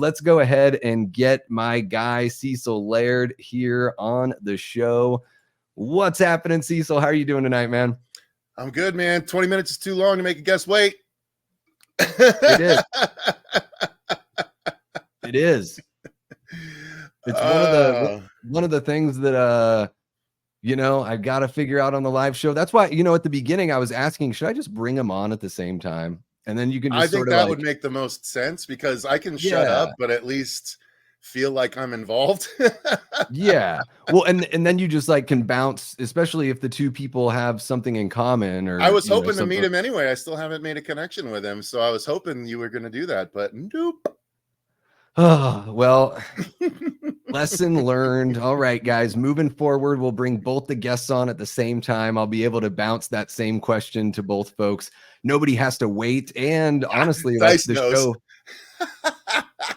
Let's go ahead and get my guy Cecil Laird here on the show. What's happening, Cecil? How are you doing tonight, man? I'm good, man. 20 minutes is too long to make a guest wait. It is. It is. It's one of the things that I got to figure out on the live show. That's why, at the beginning I was asking, should I just bring him on at the same time? And then you can just I think that would make the most sense because I can shut up, but at least feel like I'm involved. Yeah. Well, and then you just can bounce, especially if the two people have something in common. Or I was hoping to meet him anyway. I still haven't made a connection with him, so I was hoping you were going to do that, but nope. Oh, well, lesson learned. All right, guys, moving forward, we'll bring both the guests on at the same time. I'll be able to bounce that same question to both folks. Nobody has to wait. And honestly, Dice the knows. show.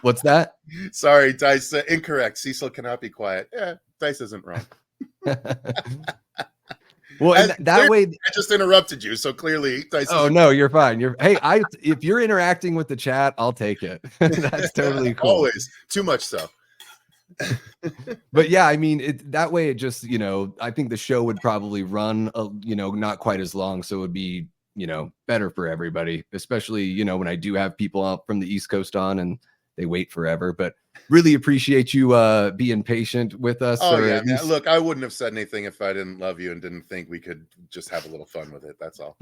What's that? Sorry, Dice. Incorrect. Cecil cannot be quiet. Yeah, Dice isn't wrong. Well, and that way I just interrupted you, so clearly Dice. Oh no, you're fine. If you're interacting with the chat, I'll take it. That's totally cool. Always too much so. But yeah, I mean, that way it just, I think the show would probably run, not quite as long, so it would be, better for everybody, especially, when I do have people out from the East Coast on and they wait forever. But really appreciate you being patient with us. Oh yeah, man. Look, I wouldn't have said anything if I didn't love you and didn't think we could just have a little fun with it. That's all.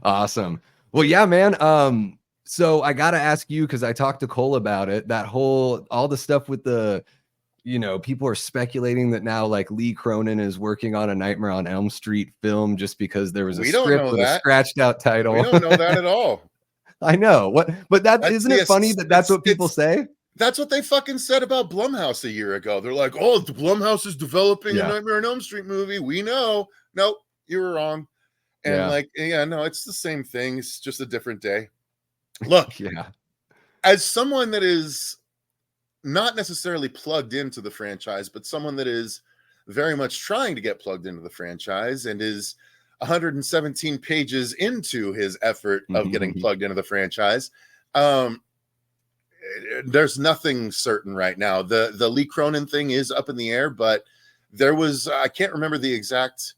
Awesome. Well, yeah, man. So I gotta ask you, because I talked to Cole about it. All the stuff with the, people are speculating that now Lee Cronin is working on a Nightmare on Elm Street film just because there was a script with a scratched out title. We don't know that at all. I know but isn't it funny that that's what people say? That's what they fucking said about Blumhouse a year ago. They're like, oh, the Blumhouse is developing a Nightmare on Elm Street movie. We know. Nope, you were wrong. And no, it's the same thing. It's just a different day. Look, as someone that is not necessarily plugged into the franchise, but someone that is very much trying to get plugged into the franchise and is 117 pages into his effort of getting plugged into the franchise, there's nothing certain right now. The Lee Cronin thing is up in the air, but there was, I can't remember the exact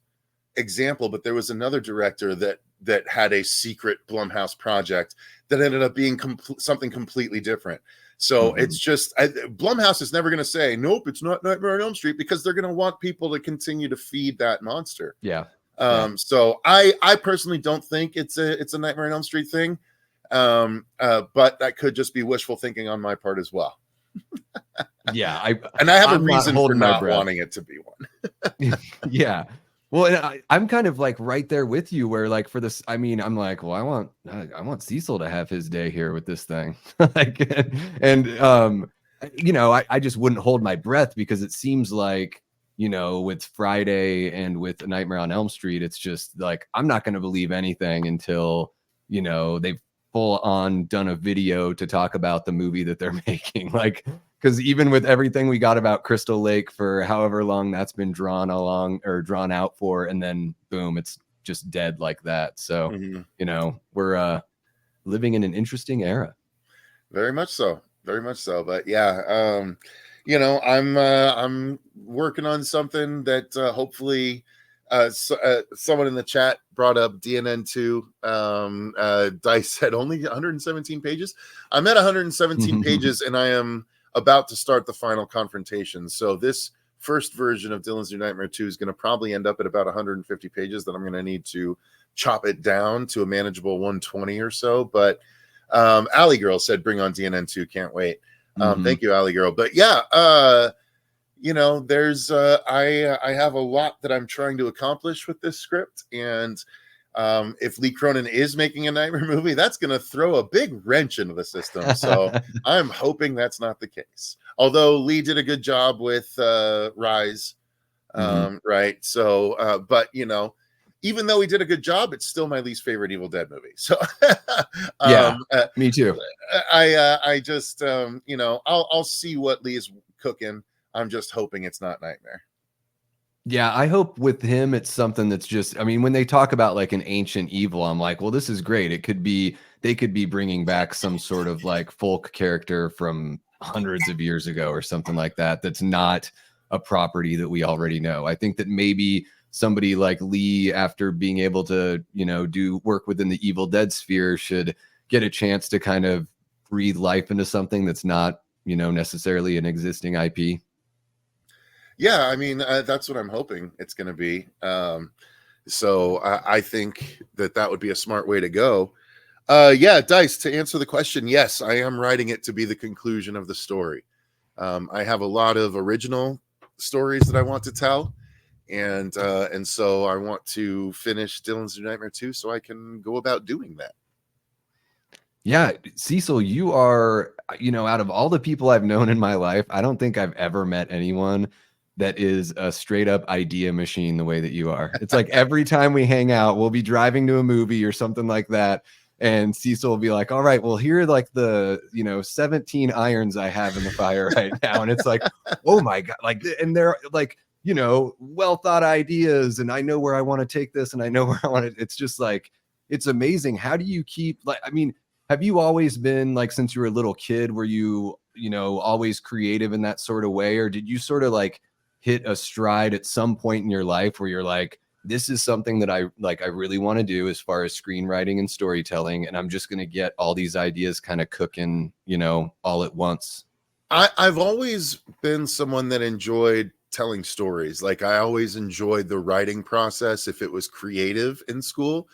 example, but there was another director that had a secret Blumhouse project that ended up being something completely different. So it's just, Blumhouse is never going to say, nope, it's not Nightmare on Elm Street, because they're going to want people to continue to feed that monster. Yeah. So I personally don't think it's a Nightmare on Elm Street thing. But that could just be wishful thinking on my part as well. Yeah. I have a reason for not wanting it to be one. Yeah. Well, and I'm kind of right there with you, where for this, I mean, I'm like, well, I want Cecil to have his day here with this thing. I just wouldn't hold my breath, because it seems like, with Friday and with Nightmare on Elm Street, it's just I'm not going to believe anything until, they've full on done a video to talk about the movie that they're making. Because even with everything we got about Crystal Lake for however long that's been drawn out for, and then boom, it's just dead like that. So, we're living in an interesting era. Very much so. Very much so. But yeah, I'm working on something that hopefully someone in the chat brought up DNN2. Dice said only 117 pages. I'm at 117 pages, and I am about to start the final confrontation. So this first version of Dylan's New Nightmare 2 is going to probably end up at about 150 pages that I'm going to need to chop it down to a manageable 120 or so. But Alley Girl said, bring on DNN2. Can't wait. Thank you, Alley Girl. But yeah, there's I have a lot that I'm trying to accomplish with this script, and if Lee Cronin is making a Nightmare movie, that's going to throw a big wrench into the system. So I'm hoping that's not the case. Although Lee did a good job with Rise, right? So, but even though he did a good job, it's still my least favorite Evil Dead movie. So, me too. I just, I'll see what Lee is cooking. I'm just hoping it's not Nightmare. Yeah, I hope with him it's something that's just, I mean, when they talk about like an ancient evil, I'm like, well, this is great. It could be, they could be bringing back some sort of like folk character from hundreds of years ago or something like that. That's not a property that we already know. I think that maybe somebody like Lee, after being able to, you know, do work within the Evil Dead sphere, should get a chance to kind of breathe life into something that's not, you know, necessarily an existing IP. Yeah, I mean, that's what I'm hoping it's going to be. So I think that that would be a smart way to go. Yeah, Dice, to answer the question, yes, I am writing it to be the conclusion of the story. I have a lot of original stories that I want to tell, and so I want to finish Dylan's New Nightmare 2 so I can go about doing that. Yeah, Cecil, you are, you know, out of all the people I've known in my life, I don't think I've ever met anyone that is a straight up idea machine the way that you are. It's like every time we hang out, we'll be driving to a movie or something like that. And Cecil will be like, all right, well, here are like the, you know, 17 irons I have in the fire right now. And it's like, oh my God. Like, and they're like, you know, well thought ideas. And I know where I want to take this and I know where I want to, it's just like, it's amazing. How do you keep, like, I mean, have you always been like, since you were a little kid, were you know, always creative in that sort of way? Or did you sort of like hit a stride at some point in your life where you're like, this is something that I like, I really want to do as far as screenwriting and storytelling. And I'm just going to get all these ideas kind of cooking, you know, all at once. I've always been someone that enjoyed telling stories. Like I always enjoyed the writing process if it was creative in school.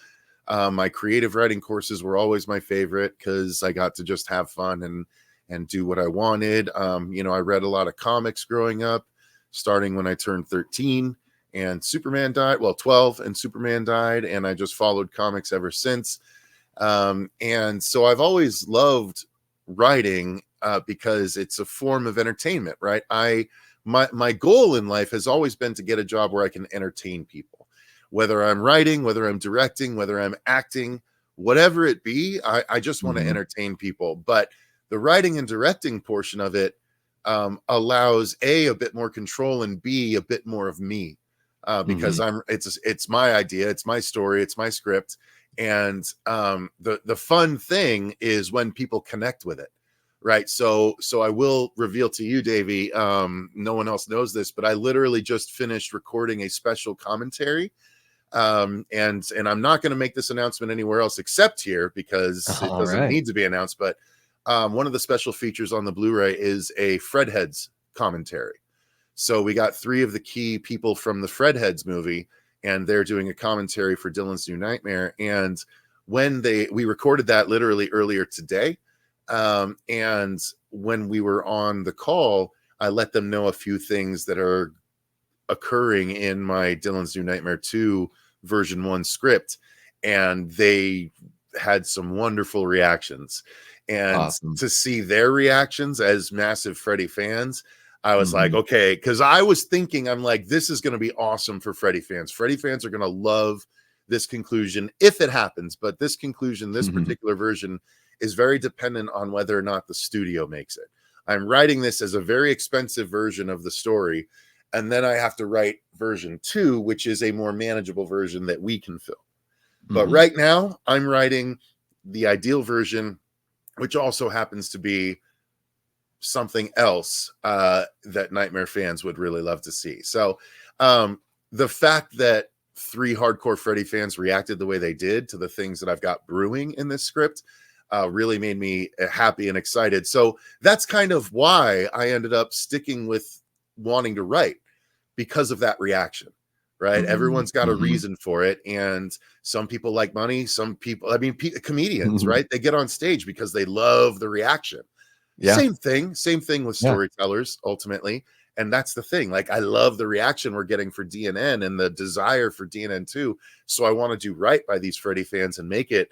My creative writing courses were always my favorite because I got to just have fun and do what I wanted. You know, I read a lot of comics growing up, starting when I turned 13 and Superman died. Well, 12 and Superman died, and I just followed comics ever since. And so I've always loved writing because it's a form of entertainment, right? My goal in life has always been to get a job where I can entertain people. Whether I'm writing, whether I'm directing, whether I'm acting, whatever it be, I just want to entertain people. But the writing and directing portion of it allows a bit more control and B, a bit more of me because it's my idea, it's my story, it's my script. And the fun thing is when people connect with it. Right. So I will reveal to you, Davey, no one else knows this, but I literally just finished recording a special commentary. And I'm not going to make this announcement anywhere else except here because it doesn't need to be announced. But one of the special features on the Blu-ray is a Fredheads commentary. So we got 3 of the key people from the Fredheads movie, and they're doing a commentary for Dylan's New Nightmare. And when we recorded that literally earlier today. And when we were on the call, I let them know a few things that are occurring in my Dylan's New Nightmare 2 version 1 script, and they had some wonderful reactions. And to see their reactions as massive Freddy fans, I was like, okay, because I was thinking, I'm like, this is going to be awesome for Freddy fans. Freddy fans are going to love this conclusion if it happens. But this conclusion, this particular version, is very dependent on whether or not the studio makes it. I'm writing this as a very expensive version of the story, and then I have to write version 2, which is a more manageable version that we can film. But right now, I'm writing the ideal version, which also happens to be something else that Nightmare fans would really love to see. So the fact that 3 hardcore Freddy fans reacted the way they did to the things that I've got brewing in this script really made me happy and excited. So that's kind of why I ended up sticking with wanting to write, because of that reaction, right? Everyone's got a reason for it. And some people like money. Some people, I mean, comedians, right? They get on stage because they love the reaction. Yeah. Same thing with storytellers ultimately. And that's the thing. Like, I love the reaction we're getting for DNN and the desire for DNN 2. So I want to do right by these Freddy fans and make it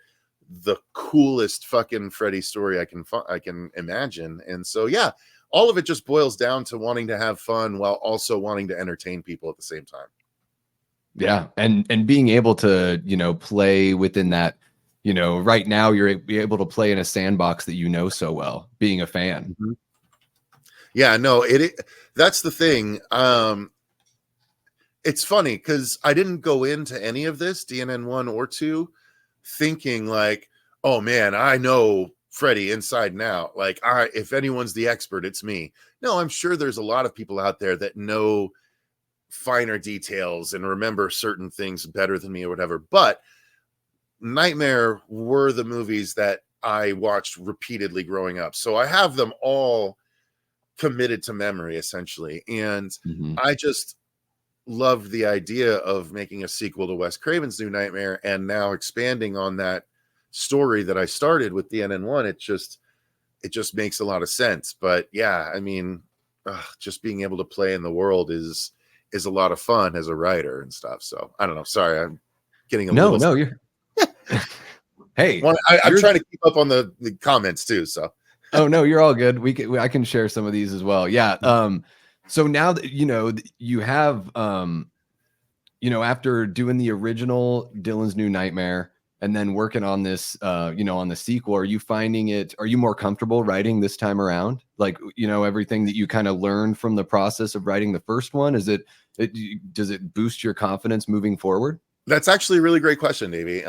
the coolest fucking Freddy story I can imagine. And so, yeah, all of it just boils down to wanting to have fun while also wanting to entertain people at the same time. Yeah. And being able to, you know, play within that, you know, right now you're able to play in a sandbox that you know so well, being a fan. Yeah, no, that's the thing. it's funny because I didn't go into any of this, DNN 1 or 2, thinking like, oh man, I know Freddie inside and out. Like, if anyone's the expert, it's me. No, I'm sure there's a lot of people out there that know finer details and remember certain things better than me or whatever. But Nightmare were the movies that I watched repeatedly growing up. So I have them all committed to memory, essentially. And I just loved the idea of making a sequel to Wes Craven's New Nightmare and now expanding on that story that I started with DNN1. It just makes a lot of sense. But yeah, I mean, just being able to play in the world is a lot of fun as a writer and stuff. So I don't know. Sorry, I'm getting a little. No, you're. Hey, I'm trying to keep up on the comments too. So. Oh no, you're all good. I can share some of these as well. Yeah. So now that you have after doing the original Dylan's New Nightmare and then working on this on the sequel, are you more comfortable writing this time around? Like, everything that you kind of learned from the process of writing the first one, does it boost your confidence moving forward? That's actually a really great question, Davey.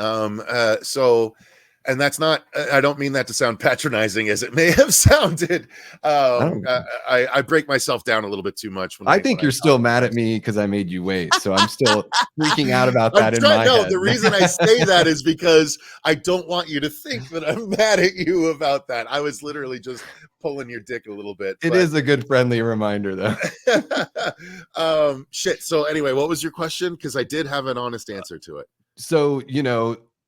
And that's not, I don't mean that to sound patronizing as it may have sounded. I break myself down a little bit too much. I think you're still mad at me because I made you wait. So I'm still freaking out about that in my head. The reason I say that is because I don't want you to think that I'm mad at you about that. I was literally just pulling your dick a little bit. It is a good friendly reminder though. So anyway, what was your question? Because I did have an honest answer to it. So,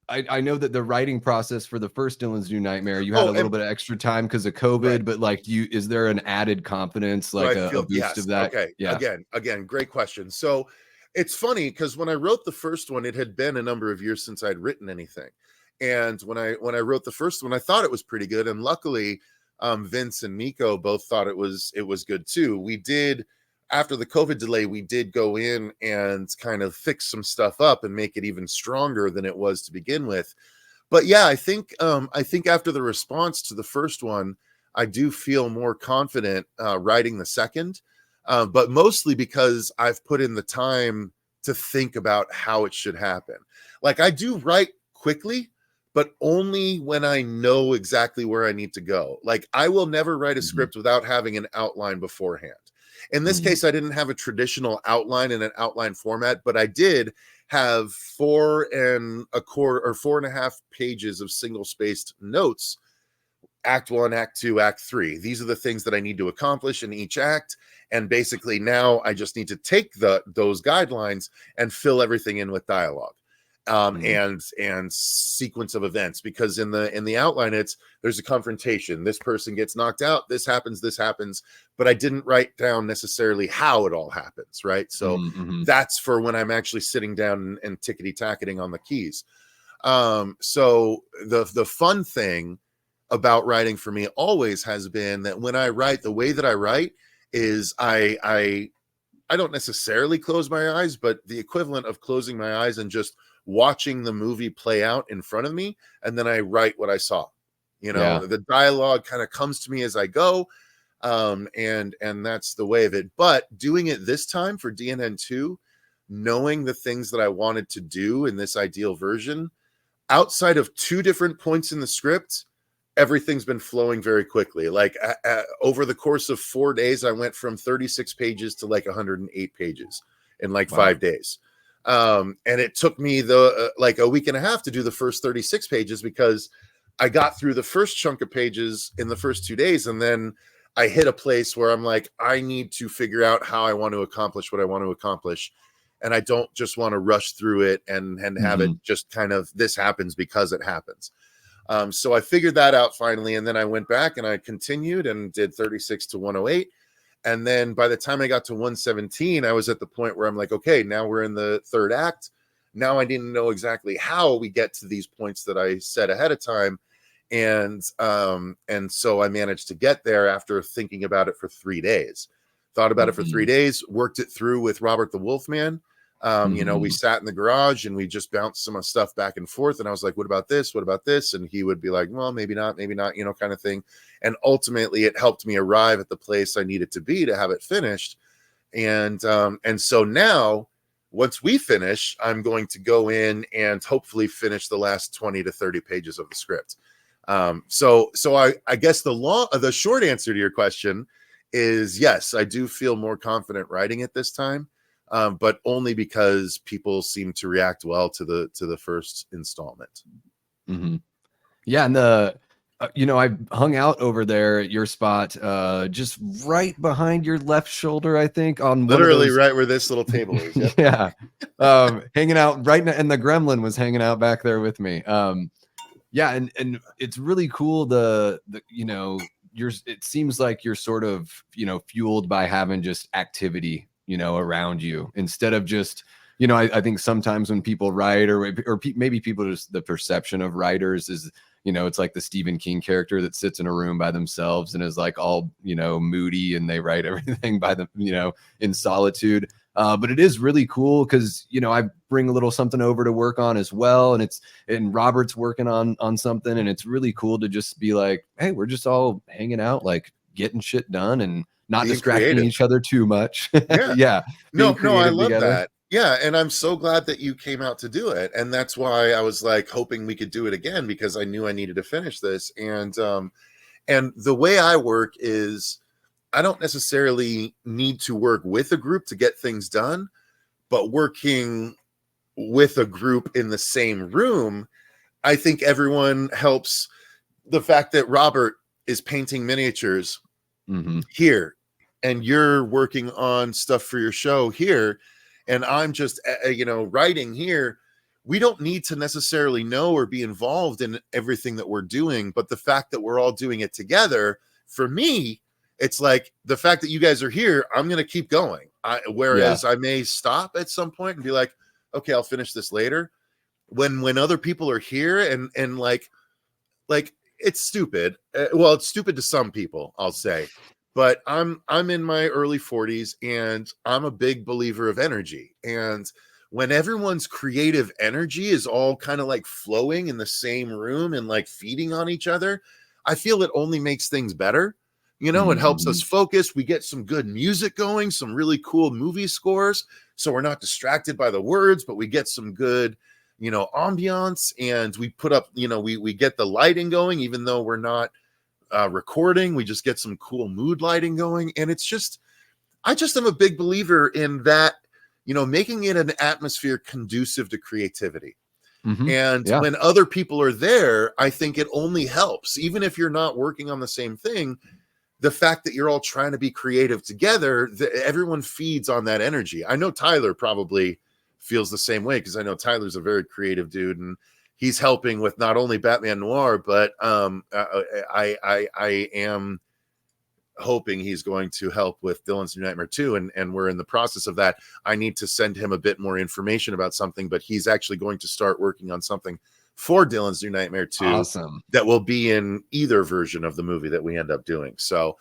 I know that the writing process for the first Dylan's New Nightmare, you had a little bit of extra time because of COVID, but like is there an added confidence, like a boost of that? Okay. Yeah. Again, great question. So it's funny because when I wrote the first one, it had been a number of years since I'd written anything. And when I wrote the first one, I thought it was pretty good. And luckily, Vince and Nico both thought it was good too. We did, after the COVID delay, we did go in and kind of fix some stuff up and make it even stronger than it was to begin with. But yeah, I think after the response to the first one, I do feel more confident writing the second, but mostly because I've put in the time to think about how it should happen. Like, I do write quickly, but only when I know exactly where I need to go. Like, I will never write a script without having an outline beforehand. In this case, I didn't have a traditional outline in an outline format, but I did have 4 1/4 pages of single-spaced notes. Act 1, Act 2, Act 3. These are the things that I need to accomplish in each act. And basically now I just need to take those guidelines and fill everything in with dialogue. And sequence of events, because in the outline there's a confrontation, this person gets knocked out, this happens, but I didn't write down necessarily how it all happens, right? So that's for when I'm actually sitting down and tickety-tacketing on the keys. So the fun thing about writing for me always has been that when I write, the way that I write is I don't necessarily close my eyes, but the equivalent of closing my eyes and just watching the movie play out in front of me, and then I write what I saw. The dialogue kind of comes to me as I go, and that's the way of it. But doing it this time for DNN2, knowing the things that I wanted to do in this ideal version, outside of 2 different points in the script, everything's been flowing very quickly. Like over the course of 4 days, I went from 36 pages to like 108 pages in like 5 days. And it took me like a week and a half to do the first 36 pages because I got through the first chunk of pages in the first 2 days. And then I hit a place where I'm like, I need to figure out how I want to accomplish what I want to accomplish. And I don't just want to rush through it and have it just kind of, this happens because it happens. So I figured that out finally. And then I went back and I continued and did 36 to 108. And then by the time I got to 117, I was at the point where I'm like, okay, now we're in the 3rd act. Now I didn't know exactly how we get to these points that I said ahead of time. And so I managed to get there after thinking about it for 3 days. Thought about it for 3 days, worked it through with Robert the Wolfman. We sat in the garage and we just bounced some stuff back and forth. And I was like, what about this? What about this? And he would be like, well, maybe not, kind of thing. And ultimately it helped me arrive at the place I needed to be to have it finished. And so now once we finish, I'm going to go in and hopefully finish the last 20 to 30 pages of the script. So I guess the short answer to your question is yes, I do feel more confident writing it this time, but only because people seem to react well to the first installment. Mm-hmm. Yeah, and I hung out over there at your spot, just right behind your left shoulder, I think, on Literally right where this little table is. Yep. Yeah, hanging out right now, and the gremlin was hanging out back there with me. Yeah, and it's really cool. It seems like you're sort of fueled by having just activity around you instead of just I think sometimes when people write maybe people just the perception of writers is it's like the Stephen King character that sits in a room by themselves and is like all moody, and they write everything by them in solitude. But it is really cool because I bring a little something over to work on as well, and Robert's working on something, and it's really cool to just be like, hey, we're just all hanging out, like getting shit done and not being distracting creative. each other too much. Yeah. Yeah. No, I love together. that. Yeah, and I'm so glad that you came out to do it, and that's why I was like hoping we could do it again, because I knew I needed to finish this. And the way I work is I don't necessarily need to work with a group to get things done, but working with a group in the same room, I think everyone helps. The fact that Robert is painting miniatures here, and you're working on stuff for your show here, and I'm just writing here, we don't need to necessarily know or be involved in everything that we're doing, but the fact that we're all doing it together, for me, it's like the fact that you guys are here, I'm going to keep going. Whereas I may stop at some point and be like, okay, I'll finish this later. When other people are here and like it's stupid. Well, it's stupid to some people, I'll say, but I'm in my early 40s, and I'm a big believer of energy. And when everyone's creative energy is all kind of like flowing in the same room and like feeding on each other, I feel it only makes things better. It helps us focus. We get some good music going, some really cool movie scores, so we're not distracted by the words, but we get some good ambiance, and we put up we get the lighting going, even though we're not recording. We just get some cool mood lighting going, and it's just I just am a big believer in that, making it an atmosphere conducive to creativity. And when other people are there, I think it only helps. Even if you're not working on the same thing, the fact that you're all trying to be creative together, everyone feeds on that energy. I know Tyler probably feels the same way, because I know Tyler's a very creative dude, and he's helping with not only Batman Noir, but I am hoping he's going to help with Dylan's New Nightmare 2, and we're in the process of that. I need to send him a bit more information about something, but he's actually going to start working on something for Dylan's New Nightmare 2 awesome. That will be in either version of the movie that we end up doing. So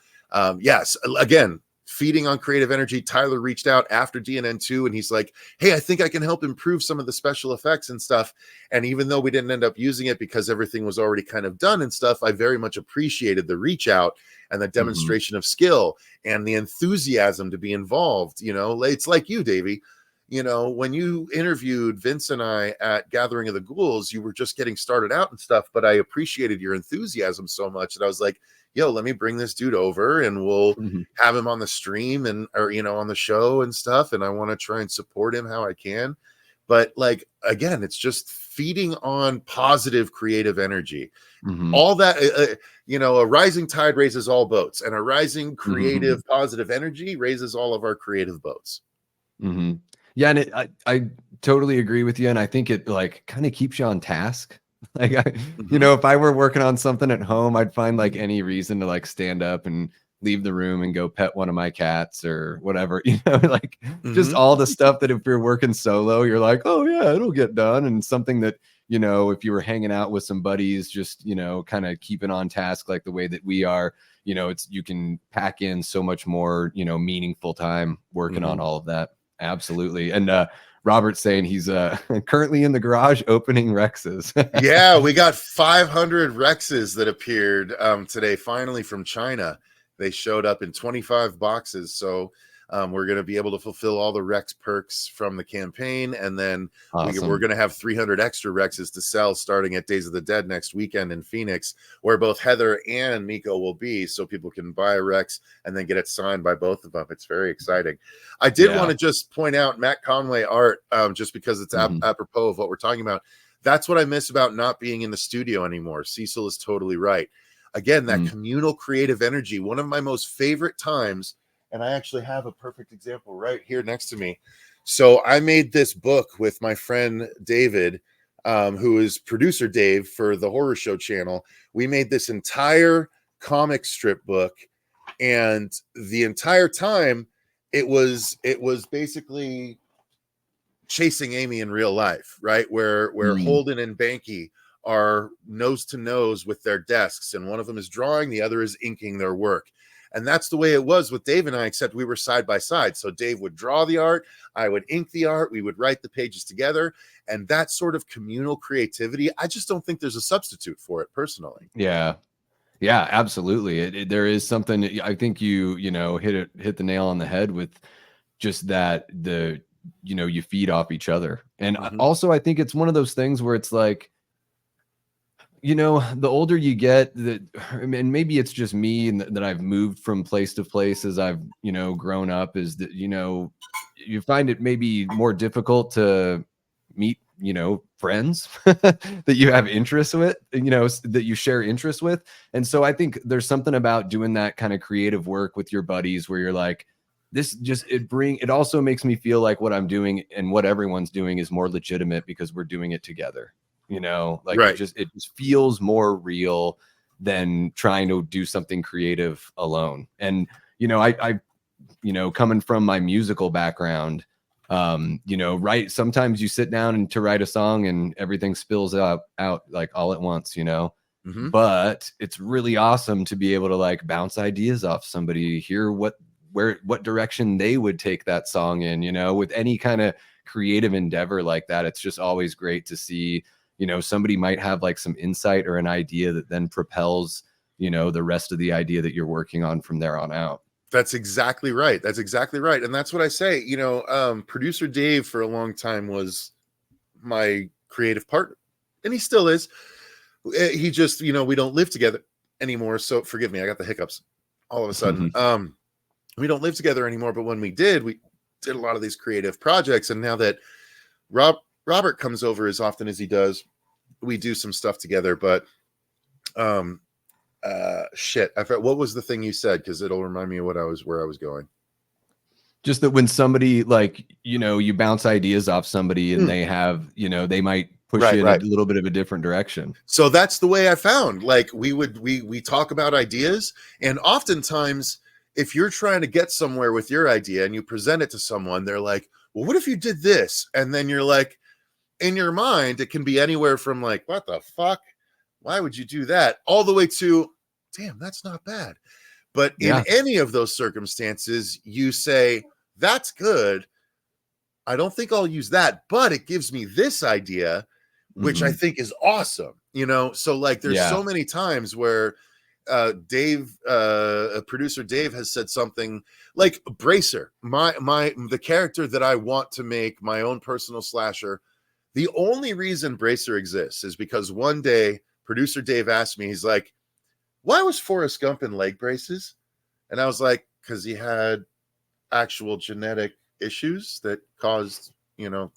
yes, again, feeding on creative energy. Tyler reached out after DNN 2, and he's like, hey, I think I can help improve some of the special effects and stuff. And even though we didn't end up using it because everything was already kind of done and stuff, I very much appreciated the reach out and the demonstration of skill and the enthusiasm to be involved. It's like you, Davey. When you interviewed Vince and I at Gathering of the Ghouls, you were just getting started out and stuff, but I appreciated your enthusiasm so much that I was like, yo, let me bring this dude over, and we'll have him on the stream or on the show and stuff. And I want to try and support him how I can. But like, again, it's just feeding on positive creative energy. All that, a rising tide raises all boats, and a rising creative positive energy raises all of our creative boats. Yeah, and I totally agree with you, and I think it like kind of keeps you on task. Like if I were working on something at home, I'd find like any reason to like stand up and leave the room and go pet one of my cats or whatever, like just all the stuff that if you're working solo, you're like, oh yeah, it'll get done. And something that if you were hanging out with some buddies, just kind of keeping on task like the way that we are, you can pack in so much more meaningful time working on all of that. Absolutely. And Robert's saying he's currently in the garage opening Rexes. Yeah, we got 500 Rexes that appeared today, finally, from China. They showed up in 25 boxes. So We're going to be able to fulfill all the Rex perks from the campaign, and then we're going to have 300 extra Rexes to sell starting at Days of the Dead next weekend in Phoenix, where both Heather and Miko will be, so people can buy a Rex and then get it signed by both of them. It's very exciting. I did want to just point out Matt Conway art, just because it's apropos of what we're talking about. That's what I miss about not being in the studio anymore. Cecil is totally right. Again, that communal creative energy, one of my most favorite times. And I actually have a perfect example right here next to me. So I made this book with my friend David, who is producer Dave for the Horror Show channel. We made this entire comic strip book, and the entire time it was basically chasing Amy in real life, right? Where Holden and Banky are nose to nose with their desks, and one of them is drawing, the other is inking their work. And that's the way it was with Dave and I, except we were side by side. So Dave would draw the art, I would ink the art, we would write the pages together. And that sort of communal creativity, I just don't think there's a substitute for it personally. Yeah. Yeah, absolutely. There is something, I think you know, hit the nail on the head with just that, you feed off each other. And also, I think it's one of those things where it's like, the older you get, and maybe it's just me and that I've moved from place to place as I've, grown up, is that, you find it maybe more difficult to meet, friends that you have interests with, that you share interests with. And so I think there's something about doing that kind of creative work with your buddies where you're like, it also makes me feel like what I'm doing and what everyone's doing is more legitimate because we're doing it together. It just feels more real than trying to do something creative alone. And I coming from my musical background, sometimes you sit down and to write a song and everything spills out like all at once, but it's really awesome to be able to like bounce ideas off somebody, hear what direction they would take that song in, with any kind of creative endeavor like that. It's just always great to see, somebody might have like some insight or an idea that then propels, the rest of the idea that you're working on from there on out. That's exactly right. And that's what I say, producer Dave for a long time was my creative partner, and he still is. He just, we don't live together anymore. So forgive me, I got the hiccups all of a sudden. We don't live together anymore, but when we did a lot of these creative projects. And now that Robert comes over as often as he does, we do some stuff together. But shit, I forgot, what was the thing you said? Because it'll remind me of where I was going. Just that when somebody like, you bounce ideas off somebody and they have, they might push you in a little bit of a different direction. So that's the way I found, like we talk about ideas, and oftentimes if you're trying to get somewhere with your idea and you present it to someone, they're like, well, what if you did this? And then you're like, in your mind, it can be anywhere from like, what the fuck? Why would you do that? All the way to, damn, that's not bad. But in any of those circumstances, you say, that's good. I don't think I'll use that, but it gives me this idea, which I think is awesome. So like there's so many times where producer Dave has said something like Bracer, the character that I want to make my own personal slasher. The only reason Bracer exists is because one day producer Dave asked me, he's like, why was Forrest Gump in leg braces? And I was like, because he had actual genetic issues that caused,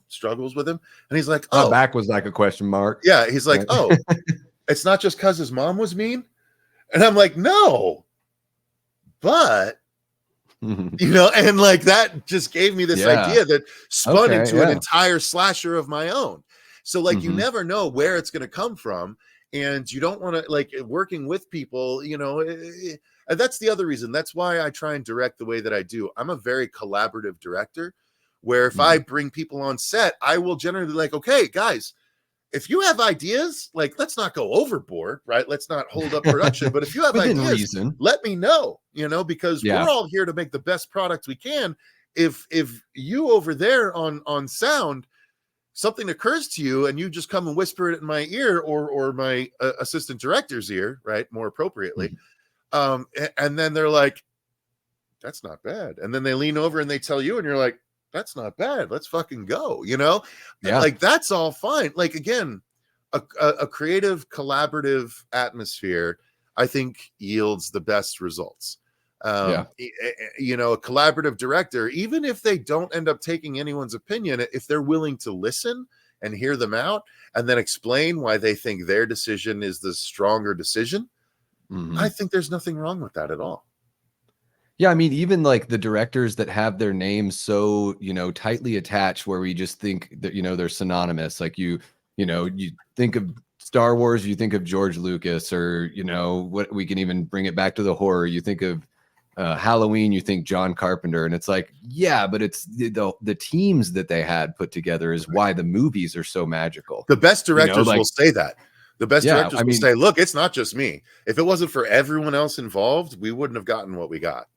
struggles with him. And he's like, my back was like a question mark. Yeah. He's like, oh, it's not just because his mom was mean. And I'm like, no, but, and like that just gave me this idea that spun into an entire slasher of my own. So like, you never know where it's going to come from. And you don't want to, like, working with people, that's the other reason. That's why I try and direct the way that I do. I'm a very collaborative director, where if I bring people on set, I will generally like, okay, guys, if you have ideas, like, let's not go overboard, right? Let's not hold up production. But if you have ideas, let me know, because we're all here to make the best product we can. If you over there on sound, something occurs to you and you just come and whisper it in my ear or my assistant director's ear, right? More appropriately. And then they're like, that's not bad. And then they lean over and they tell you, and you're like, that's not bad. Let's fucking go. You know, like that's all fine. Like, again, a creative, collaborative atmosphere, I think, yields the best results. You know, a collaborative director, even if they don't end up taking anyone's opinion, if they're willing to listen and hear them out and then explain why they think their decision is the stronger decision, I think there's nothing wrong with that at all. Yeah, I mean, even like the directors that have their names so, you know, tightly attached where we just think that, you know, they're synonymous. Like you know, you think of Star Wars, you think of George Lucas, or, you know, what, we can even bring it back to the horror. You think of Halloween, you think John Carpenter, and it's like, yeah, but it's the teams that they had put together is why the movies are so magical. The best directors will say that. The best directors will say, look, it's not just me. If it wasn't for everyone else involved, we wouldn't have gotten what we got.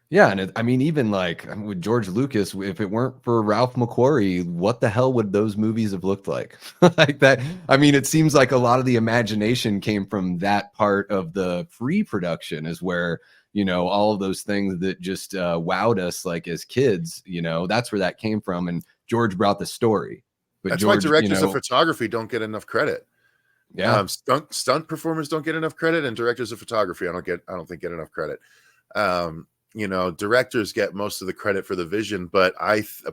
Yeah, and I mean, even like with George Lucas, if it weren't for Ralph McQuarrie, what the hell would those movies have looked like? Like that. I mean, it seems like a lot of the imagination came from that part of the free production, is where, you know, all of those things that just wowed us like as kids, you know, that's where that came from. And George brought the story. But that's George, why directors of photography don't get enough credit. Yeah, stunt performers don't get enough credit, and directors of photography, I don't think get enough credit. You know, directors get most of the credit for the vision, but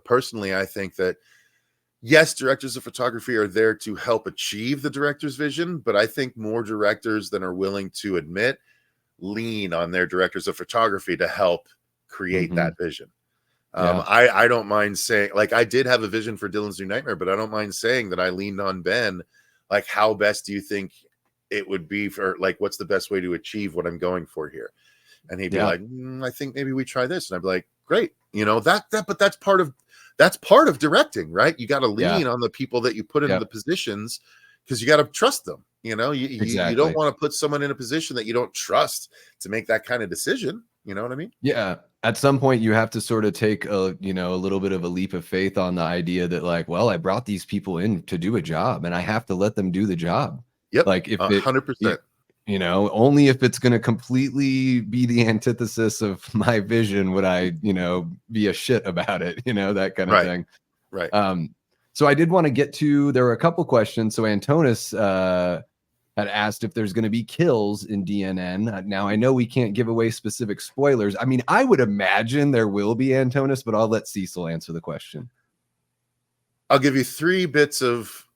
personally, I think that yes, directors of photography are there to help achieve the director's vision, but I think more directors than are willing to admit lean on their directors of photography to help create that vision. I don't mind saying, like, I did have a vision for Dylan's New Nightmare, but I don't mind saying that I leaned on Ben. Like, how best do you think it would be for, like, what's the best way to achieve what I'm going for here? And he'd be like, I think maybe we try this. And I'd be like, great. You know, but that's part of directing, right? You got to lean on the people that you put into the positions, because you got to trust them. You know, you don't want to put someone in a position that you don't trust to make that kind of decision. You know what I mean? Yeah. At some point you have to sort of take a little bit of a leap of faith on the idea that, like, well, I brought these people in to do a job and I have to let them do the job. Yep. Like, if 100%. You know, only if it's going to completely be the antithesis of my vision would I, you know, be a shit about it, you know, that kind of thing. Right. So I did want to get to, there were a couple questions. So Antonis had asked if there's going to be kills in DNN. Now, I know we can't give away specific spoilers. I mean, I would imagine there will be, Antonis, but I'll let Cecil answer the question. I'll give you 3 bits of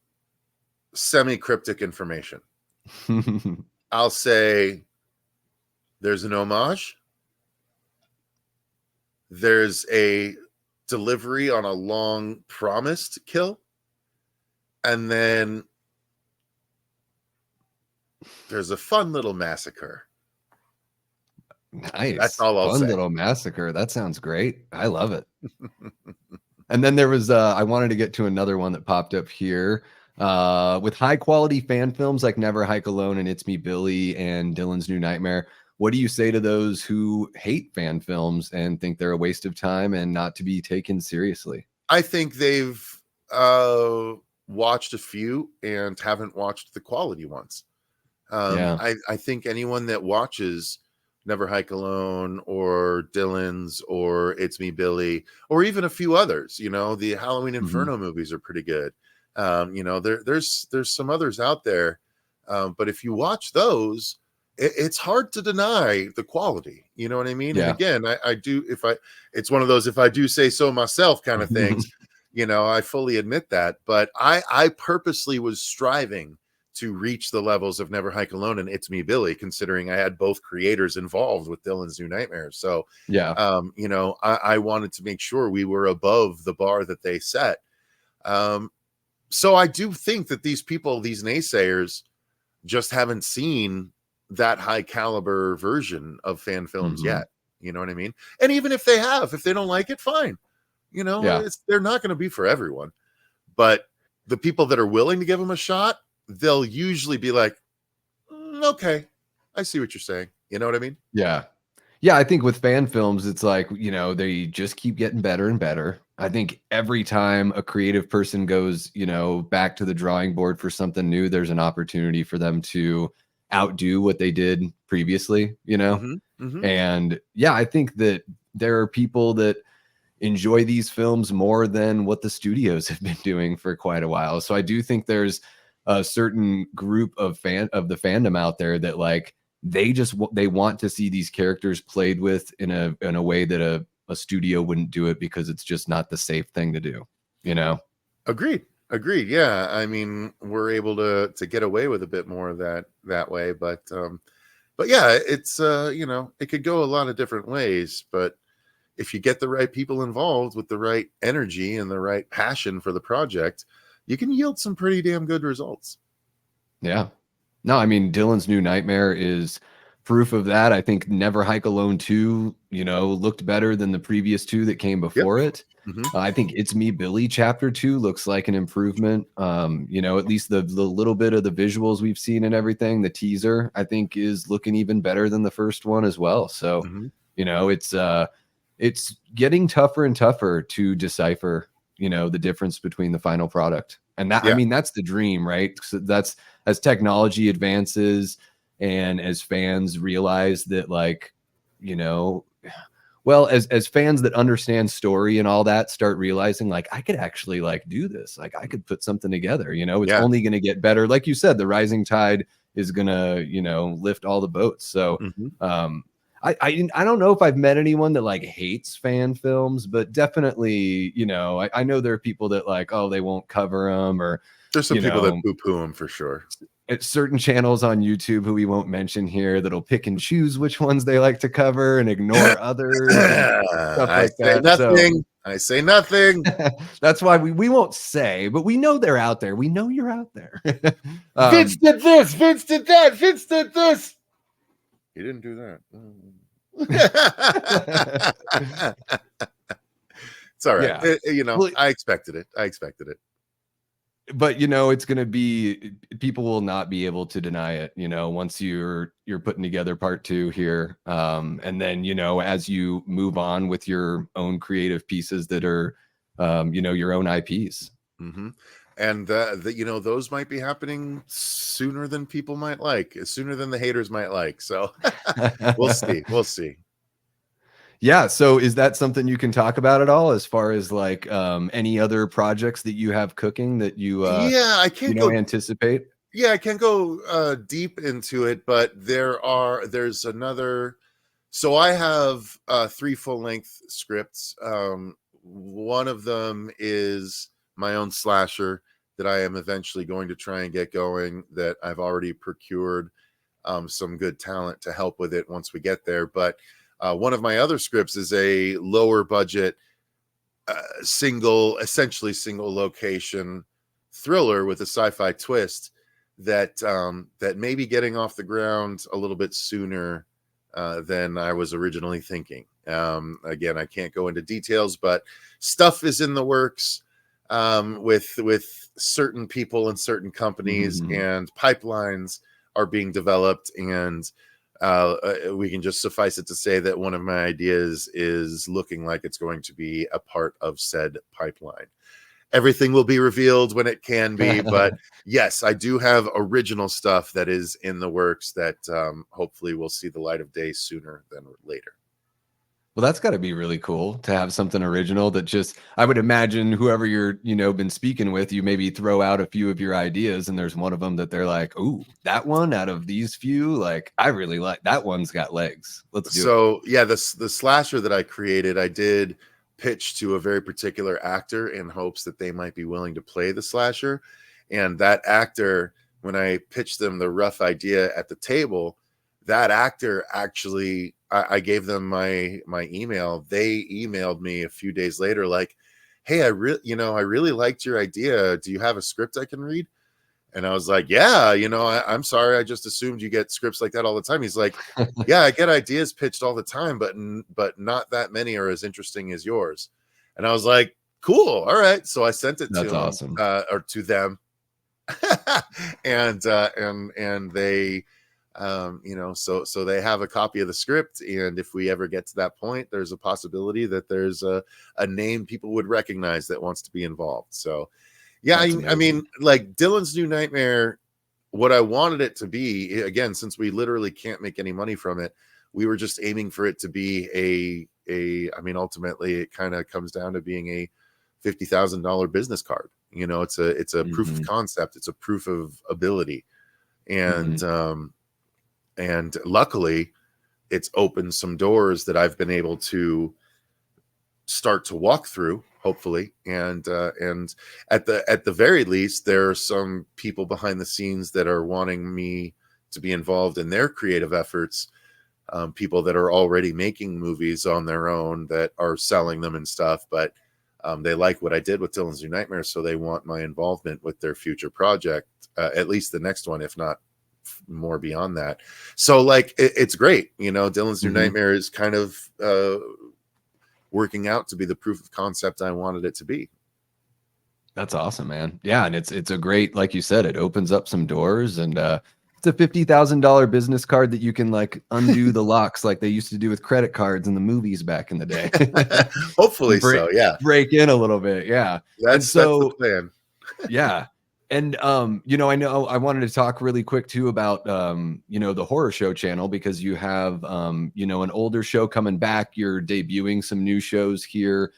semi-cryptic information. I'll say there's an homage. There's a delivery on a long promised kill. And then there's a fun little massacre. Nice. That's all I'll say. Fun little massacre. That sounds great. I love it. And then there was, I wanted to get to another one that popped up here. With high quality fan films like Never Hike Alone and It's Me Billy and Dylan's New Nightmare, what do you say to those who hate fan films and think they're a waste of time and not to be taken seriously? I think they've watched a few and haven't watched the quality ones. I think anyone that watches Never Hike Alone or Dylan's or It's Me Billy or even a few others, you know, the Halloween Inferno movies are pretty good. You know, there's some others out there, but if you watch those, it's hard to deny the quality. You know what I mean? And again, I do, it's one of those, if I do say so myself kind of things, you know, I fully admit that, but I purposely was striving to reach the levels of Never Hike Alone and It's Me Billy, considering I had both creators involved with Dylan's New Nightmare. So, you know, I wanted to make sure we were above the bar that they set. So I do think that these people, these naysayers, just haven't seen that high caliber version of fan films yet. You know what I mean? And even if they have, if they don't like it, fine. You know, they're not going to be for everyone. But the people that are willing to give them a shot, they'll usually be like, okay, I see what you're saying. You know what I mean? Yeah. Yeah, I think with fan films, it's like, you know, they just keep getting better and better. I think every time a creative person goes, you know, back to the drawing board for something new, there's an opportunity for them to outdo what they did previously, you know? And yeah, I think that there are people that enjoy these films more than what the studios have been doing for quite a while. So I do think there's a certain group of the fandom out there that like they want to see these characters played with in a way that a studio wouldn't do it, because it's just not the safe thing to do, you know? Agreed. Yeah, I mean, we're able to get away with a bit more of that way, but yeah, it's you know, it could go a lot of different ways, but if you get the right people involved with the right energy and the right passion for the project, you can yield some pretty damn good results. Yeah. No, I mean, Dylan's New Nightmare is proof of that. I think Never Hike Alone 2, you know, looked better than the previous two that came before it. I think It's Me, Billy Chapter 2 looks like an improvement. You know, at least the little bit of the visuals we've seen and everything, the teaser, I think is looking even better than the first one as well. So, you know, it's getting tougher and tougher to decipher, you know, the difference between the final product. And that, I mean, that's the dream, right? So that's, as technology advances and as fans realize that, like, you know, well, as fans that understand story and all that start realizing, like, I could actually like do this, like I could put something together, you know, it's only going to get better. Like you said, the rising tide is going to, you know, lift all the boats. So, I don't know if I've met anyone that like hates fan films, but definitely, you know, I know there are people that like, oh, they won't cover them, or there's some people that poo-poo them for sure. At certain channels on YouTube who we won't mention here that'll pick and choose which ones they like to cover and ignore others and stuff like that. Nothing. I say nothing. That's why we won't say, but we know they're out there. We know you're out there. Vince did this. Vince did that. Vince did this. He didn't do that. It's all right. Yeah. You know, well, I expected it. But you know, it's going to be, people will not be able to deny it, you know, once you're putting together part 2 here. And then, you know, as you move on with your own creative pieces that are, you know, your own IPs. And you know, those might be happening sooner than people might like, sooner than the haters might like. So we'll see. Yeah. So is that something you can talk about at all, as far as like any other projects that you have cooking that you I can't anticipate? Yeah, I can't go deep into it, but there's another. So I have 3 full-length scripts. One of them is my own slasher that I am eventually going to try and get going, that I've already procured some good talent to help with it once we get there. But one of my other scripts is a lower budget, essentially single location thriller with a sci-fi twist that may be getting off the ground a little bit sooner than I was originally thinking. Again, I can't go into details, but stuff is in the works with certain people and certain companies, and pipelines are being developed, and we can just suffice it to say that one of my ideas is looking like it's going to be a part of said pipeline. Everything will be revealed when it can be, but yes, I do have original stuff that is in the works that hopefully will see the light of day sooner than later. Well, that's got to be really cool to have something original that just, I would imagine whoever you're, you know, been speaking with, you maybe throw out a few of your ideas and there's one of them that they're like, ooh, that one out of these few, like, I really like that one's got legs. Let's do it. So yeah, the slasher that I created, I did pitch to a very particular actor in hopes that they might be willing to play the slasher. And that actor, when I pitched them the rough idea at the table, that actor actually, I gave them my email. They emailed me a few days later, like, hey, I really liked your idea. Do you have a script I can read? And I was like, yeah, you know, I'm sorry. I just assumed you get scripts like that all the time. He's like, yeah, I get ideas pitched all the time, but not that many are as interesting as yours. And I was like, cool. All right. So I sent it to awesome. Or to them. and they, you know, so they have a copy of the script. And if we ever get to that point, there's a possibility that there's a name people would recognize that wants to be involved. So yeah, I mean, like Dylan's New Nightmare, what I wanted it to be, again, since we literally can't make any money from it, we were just aiming for it to be I mean, ultimately it kind of comes down to being a $50,000 business card. You know, it's a proof of concept. It's a proof of ability. And and luckily it's opened some doors that I've been able to start to walk through, hopefully. And at the very least, there are some people behind the scenes that are wanting me to be involved in their creative efforts. People that are already making movies on their own that are selling them and stuff, but they like what I did with Dylan's New Nightmare, so they want my involvement with their future project, at least the next one, if not more beyond that. So like it's great, you know. Dylan's New Nightmare is kind of working out to be the proof of concept I wanted it to be. That's awesome, man. Yeah, and it's a great, like you said, it opens up some doors, and it's a $50,000 business card that you can like undo the locks like they used to do with credit cards in the movies back in the day. Hopefully so, yeah. Break in a little bit, yeah. That's the plan. Yeah. And you know I wanted to talk really quick too about you know, the horror show channel, because you have you know, an older show coming back. You're debuting some new shows here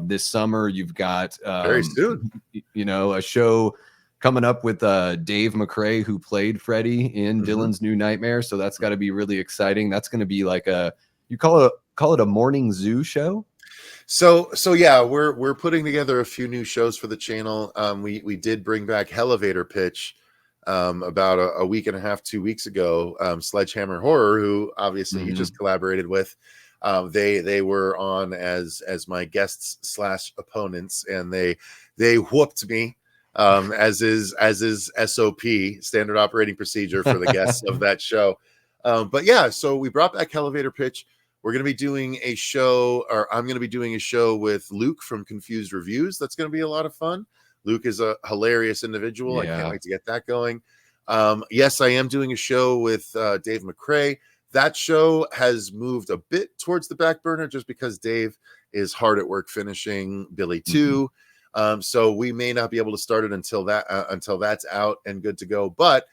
this summer. You've got very soon, you know, a show coming up with Dave McRae, who played Freddy in Dylan's New Nightmare. So that's got to be really exciting. That's going to be like you call it a morning zoo show. So yeah, we're putting together a few new shows for the channel. We did bring back Elevator Pitch about a week and a half, 2 weeks ago. Sledgehammer Horror, who obviously you just collaborated with, they were on as my guests / opponents, and they whooped me, as is SOP, standard operating procedure, for the guests of that show. But yeah, so we brought back Elevator Pitch. We're going to be doing a show, or I'm going to be doing a show with Luke from Confused Reviews. That's going to be a lot of fun. Luke is a hilarious individual. Yeah. I can't wait to get that going. Yes, I am doing a show with Dave McRae. That show has moved a bit towards the back burner just because Dave is hard at work finishing Billy 2. So we may not be able to start it until that's out and good to go. But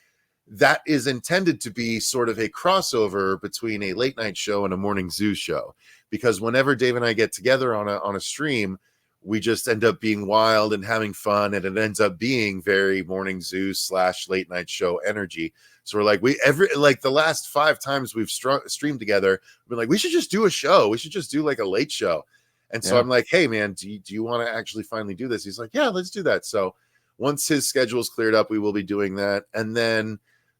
that is intended to be sort of a crossover between a late night show and a morning zoo show, because whenever Dave and I get together on a stream, we just end up being wild and having fun, and it ends up being very morning zoo / late night show energy. So we're like, the last 5 times we've streamed together, we're like, we should just do a show. We should just do like a late show. And so I'm like, hey man, do you want to actually finally do this? He's like, yeah, let's do that. So once his schedule's cleared up, we will be doing that. And then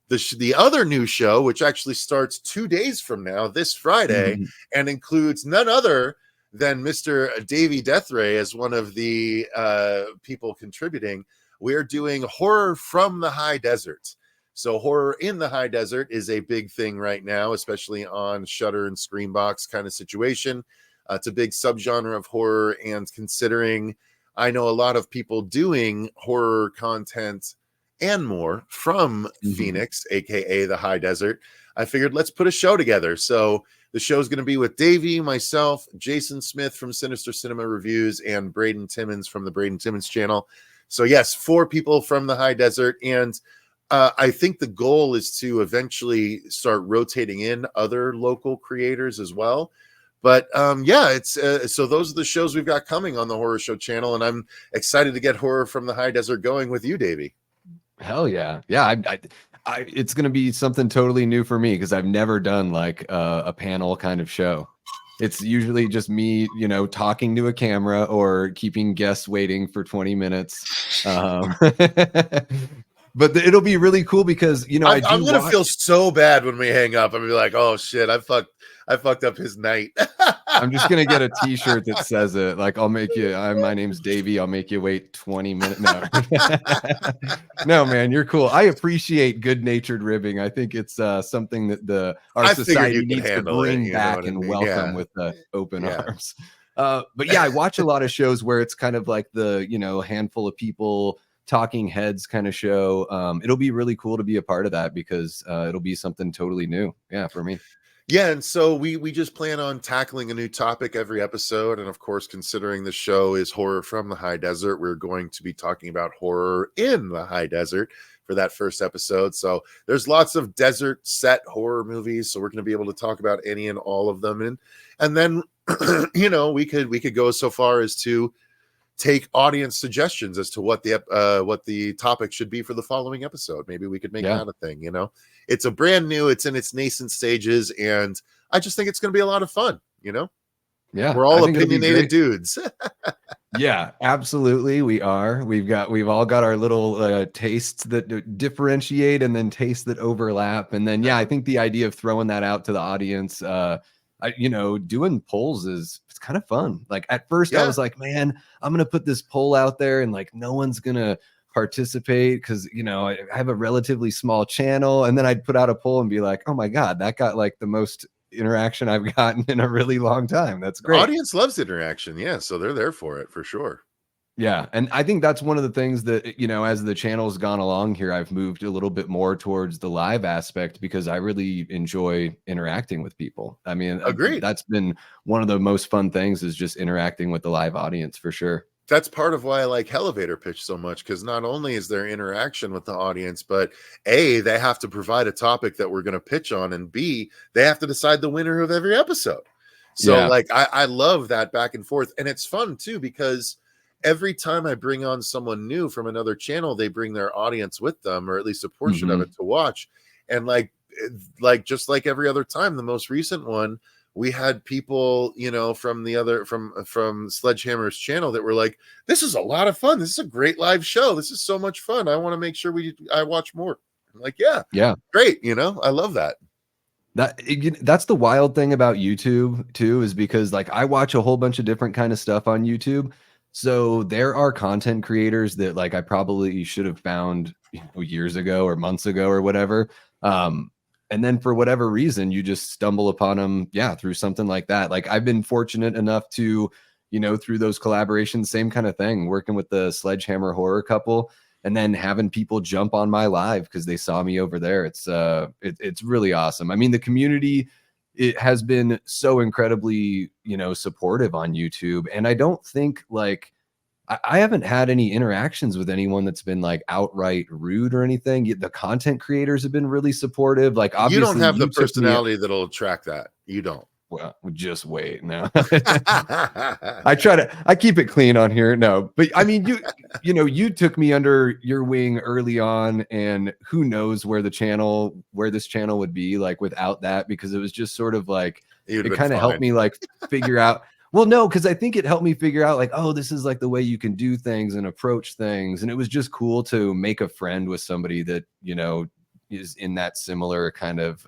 the other new show, which actually starts 2 days from now, this Friday, and includes none other than Mr. Davey Deathray as one of the people contributing. We're doing Horror from the High Desert. So horror in the high desert is a big thing right now, especially on Shudder and Screambox kind of situation. It's a big subgenre of horror, and considering I know a lot of people doing horror content and more from Phoenix, aka the High Desert, I figured let's put a show together. So the show is going to be with Davey, myself, Jason Smith from Sinister Cinema Reviews, and Braden Timmons from the Braden Timmons channel. So yes, 4 people from the High Desert. And I think the goal is to eventually start rotating in other local creators as well. But yeah, it's so those are the shows we've got coming on the Horror Show channel, and I'm excited to get Horror from the High Desert going with you, Davey. Hell yeah. Yeah. It's going to be something totally new for me, because I've never done like a panel kind of show. It's usually just me, you know, talking to a camera or keeping guests waiting for 20 minutes. But it'll be really cool because, you know, I'm going to feel so bad when we hang up. I'm going to be like, oh shit, I fucked up his night. I'm just going to get a t-shirt that says it. Like, I'll make you, my name's Davey. I'll make you wait 20 minutes. No, no, man, you're cool. I appreciate good-natured ribbing. I think it's something that our society needs to bring back and welcome with open arms. But yeah, I watch a lot of shows where it's kind of like the, you know, handful of people talking heads kind of show. It'll be really cool to be a part of that, because it'll be something totally new. Yeah, for me. Yeah, and so we just plan on tackling a new topic every episode, and of course, considering the show is horror from the high desert, we're going to be talking about horror in the high desert for that first episode. So there's lots of desert set horror movies, so we're going to be able to talk about any and all of them, and then we could go so far as to take audience suggestions as to what the topic should be for the following episode. Maybe we could make that a thing. It's a brand new, it's in its nascent stages, and I just think it's going to be a lot of fun. Yeah, we're all opinionated dudes. Yeah, absolutely. We are. We've all got our little tastes that differentiate, and then tastes that overlap. And then, I think the idea of throwing that out to the audience, doing polls it's kind of fun. Like at first I was like, man, I'm going to put this poll out there and like, no one's going to participate because, I have a relatively small channel. And then I'd put out a poll and be like, oh my God, that got like the most interaction I've gotten in a really long time. That's great. The audience loves interaction. Yeah. So they're there for it for sure. Yeah. And I think that's one of the things that, as the channel's gone along here, I've moved a little bit more towards the live aspect because I really enjoy interacting with people. I mean, agreed. That's been one of the most fun things is just interacting with the live audience for sure. That's part of why I like Elevator Pitch so much, because not only is there interaction with the audience, but A, they have to provide a topic that we're going to pitch on, and B, they have to decide the winner of every episode. So I love that back and forth. And it's fun too, because every time I bring on someone new from another channel, they bring their audience with them, or at least a portion of it to watch. And like just like every other time, the most recent one, we had people, from Sledgehammer's channel that were like, this is a lot of fun. This is a great live show. This is so much fun. I want to make sure I watch more. I'm like, yeah, great. I love that. That's the wild thing about YouTube too, is because like I watch a whole bunch of different kind of stuff on YouTube. So there are content creators that like I probably should have found years ago or months ago or whatever. And then for whatever reason, you just stumble upon them, through something like that. Like I've been fortunate enough to, through those collaborations, same kind of thing, working with the Sledgehammer horror couple, and then having people jump on my live because they saw me over there. It's really awesome. I mean, the community, it has been so incredibly, supportive on YouTube. And I don't think like, I haven't had any interactions with anyone that's been like outright rude or anything. The content creators have been really supportive. Like obviously you don't have the personality that'll attract that. You don't. Well, just wait now. I keep it clean on here. No, but I mean, you took me under your wing early on, and who knows where this channel would be like without that, because it was just sort of like, it kind of helped me like figure out. Well, no, because I think it helped me figure out like, oh, this is like the way you can do things and approach things. And it was just cool to make a friend with somebody that, is in that similar kind of,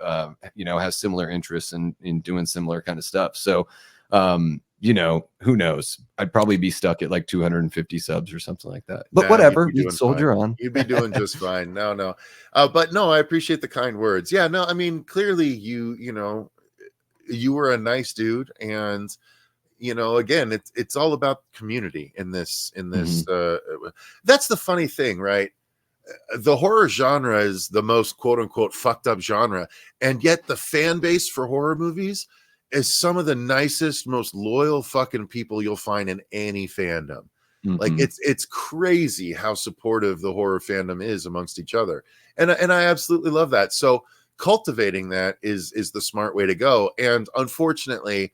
has similar interests in doing similar kind of stuff. So, who knows? I'd probably be stuck at like 250 subs or something like that. But whatever, you'd soldier on. You'd be doing just fine. No. But no, I appreciate the kind words. Yeah, no, I mean, clearly you were a nice dude, and again, it's all about community in this. That's the funny thing, right? The horror genre is the most quote unquote fucked up genre, and yet the fan base for horror movies is some of the nicest, most loyal fucking people you'll find in any fandom. Like it's crazy how supportive the horror fandom is amongst each other, and I absolutely love that. So cultivating that is the smart way to go. And unfortunately,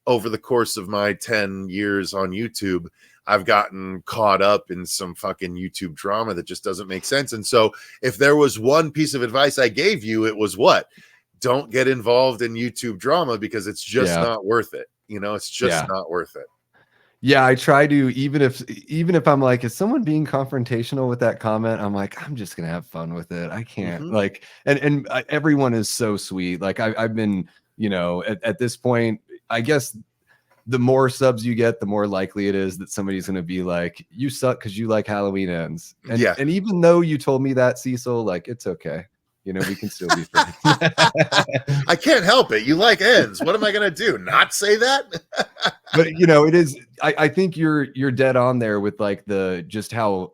over the course of my 10 years on YouTube, I've gotten caught up in some fucking YouTube drama that just doesn't make sense. And so if there was one piece of advice I gave you, it was what? Don't get involved in YouTube drama, because it's just not worth it. It's just not worth it. Yeah, I try to, even if I'm like, is someone being confrontational with that comment? I'm like, I'm just gonna have fun with it. I can't like, and everyone is so sweet. Like I've been, at this point, I guess the more subs you get, the more likely it is that somebody's going to be like, you suck because you like Halloween Ends. And, and even though you told me that, Cecil, like, it's okay. We can still be friends. I can't help it. You like Ends. What am I going to do? Not say that? But, it is, I think you're dead on there with like how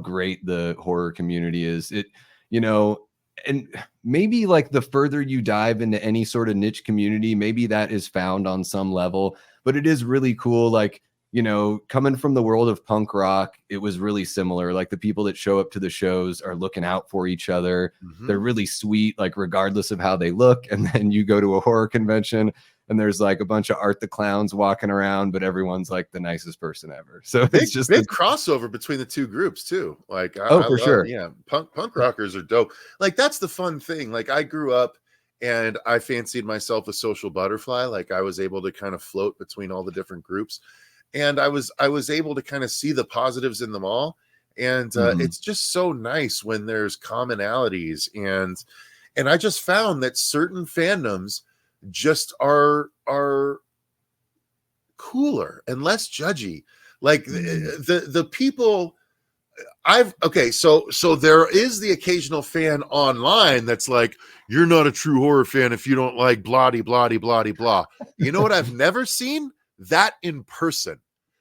great the horror community is. and maybe like the further you dive into any sort of niche community, maybe that is found on some level, but it is really cool. Like, you know, coming from the world of punk rock, it was really similar. Like the people that show up to the shows are looking out for each other. They're really sweet, like regardless of how they look. And then you go to a horror convention and there's like a bunch of Art the Clowns walking around, but everyone's like the nicest person ever. So big, it's just big crossover between the two groups too. Like for love, sure. yeah, punk rockers are dope. Like that's the fun thing. Like I grew up and I fancied myself a social butterfly. Like I was able to kind of float between all the different groups, and I was able to kind of see the positives in them all. And it's just so nice when there's commonalities, and I just found that certain fandoms just are cooler and less judgy. Like the people so there is the occasional fan online that's like, you're not a true horror fan if you don't like blah blah blah blah. You know what I've never seen? That in person.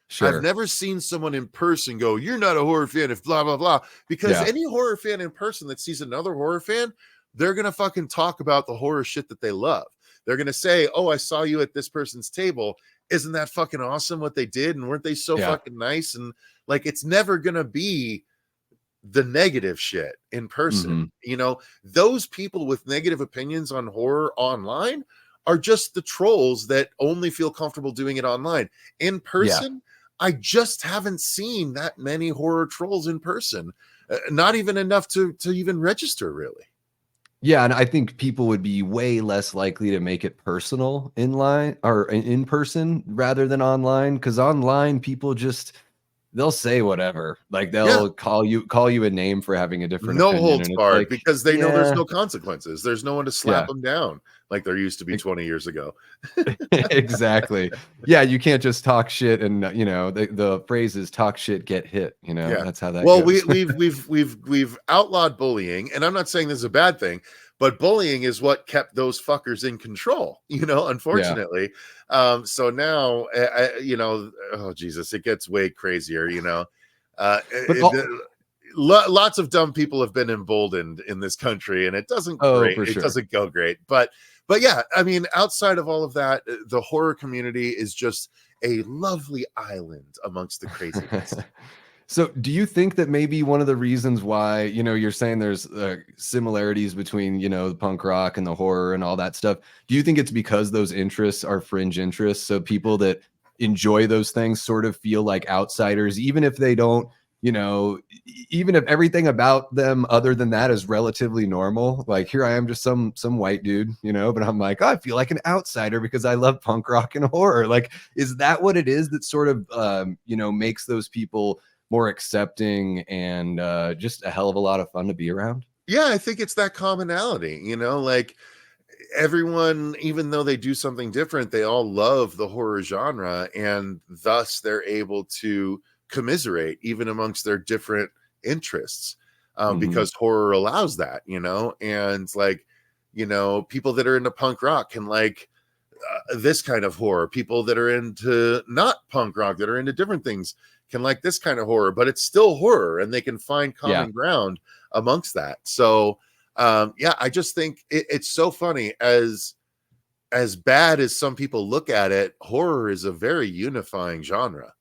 Sure. I've never seen someone in person go, you're not a horror fan if blah blah blah. Because any horror fan in person that sees another horror fan, they're gonna fucking talk about the horror shit that they love. They're gonna say, oh, I saw you at this person's table. Isn't that fucking awesome what they did? And weren't they so fucking nice? And like, it's never gonna be the negative shit in person. You know, those people with negative opinions on horror online are just the trolls that only feel comfortable doing it online. In person, I just haven't seen that many horror trolls in person. Not even enough to even register, really. Yeah, and I think people would be way less likely to make it personal in line or in person rather than online, because online people just they'll say whatever. Like they'll call you a name for having a different no opinion, holds and it's barred, like because they know there's no consequences. There's no one to slap them down like there used to be 20 years ago. Exactly. Yeah, you can't just talk shit, and you know the phrase is talk shit get hit. You know, that's how that goes. we've outlawed bullying, and I'm not saying this is a bad thing, but bullying is what kept those fuckers in control, you know, unfortunately. So now you know, oh Jesus, it gets way crazier, you know. Lots of dumb people have been emboldened in this country, and it doesn't doesn't go great. But yeah, I mean, outside of all of that, the horror community is just a lovely island amongst the craziness. So do you think that maybe one of the reasons why, you know, you're saying there's similarities between, you know, the punk rock and the horror and all that stuff, do you think it's because those interests are fringe interests? So people that enjoy those things sort of feel like outsiders, even if they don't, you know, even if everything about them other than that is relatively normal. Like here I am, just some white dude, you know, but I'm like, oh, I feel like an outsider because I love punk rock and horror. Like, is that what it is that sort of, you know, makes those people more accepting and just a hell of a lot of fun to be around? Yeah, I think it's that commonality, you know, like everyone, even though they do something different, they all love the horror genre, and thus they're able to commiserate even amongst their different interests, because horror allows that, you know. And like, you know, people that are into punk rock can like this kind of horror. People that are into not punk rock, that are into different things, can like this kind of horror, but it's still horror, and they can find common ground amongst that. So yeah, I just think it's so funny. As bad as some people look at it, horror is a very unifying genre.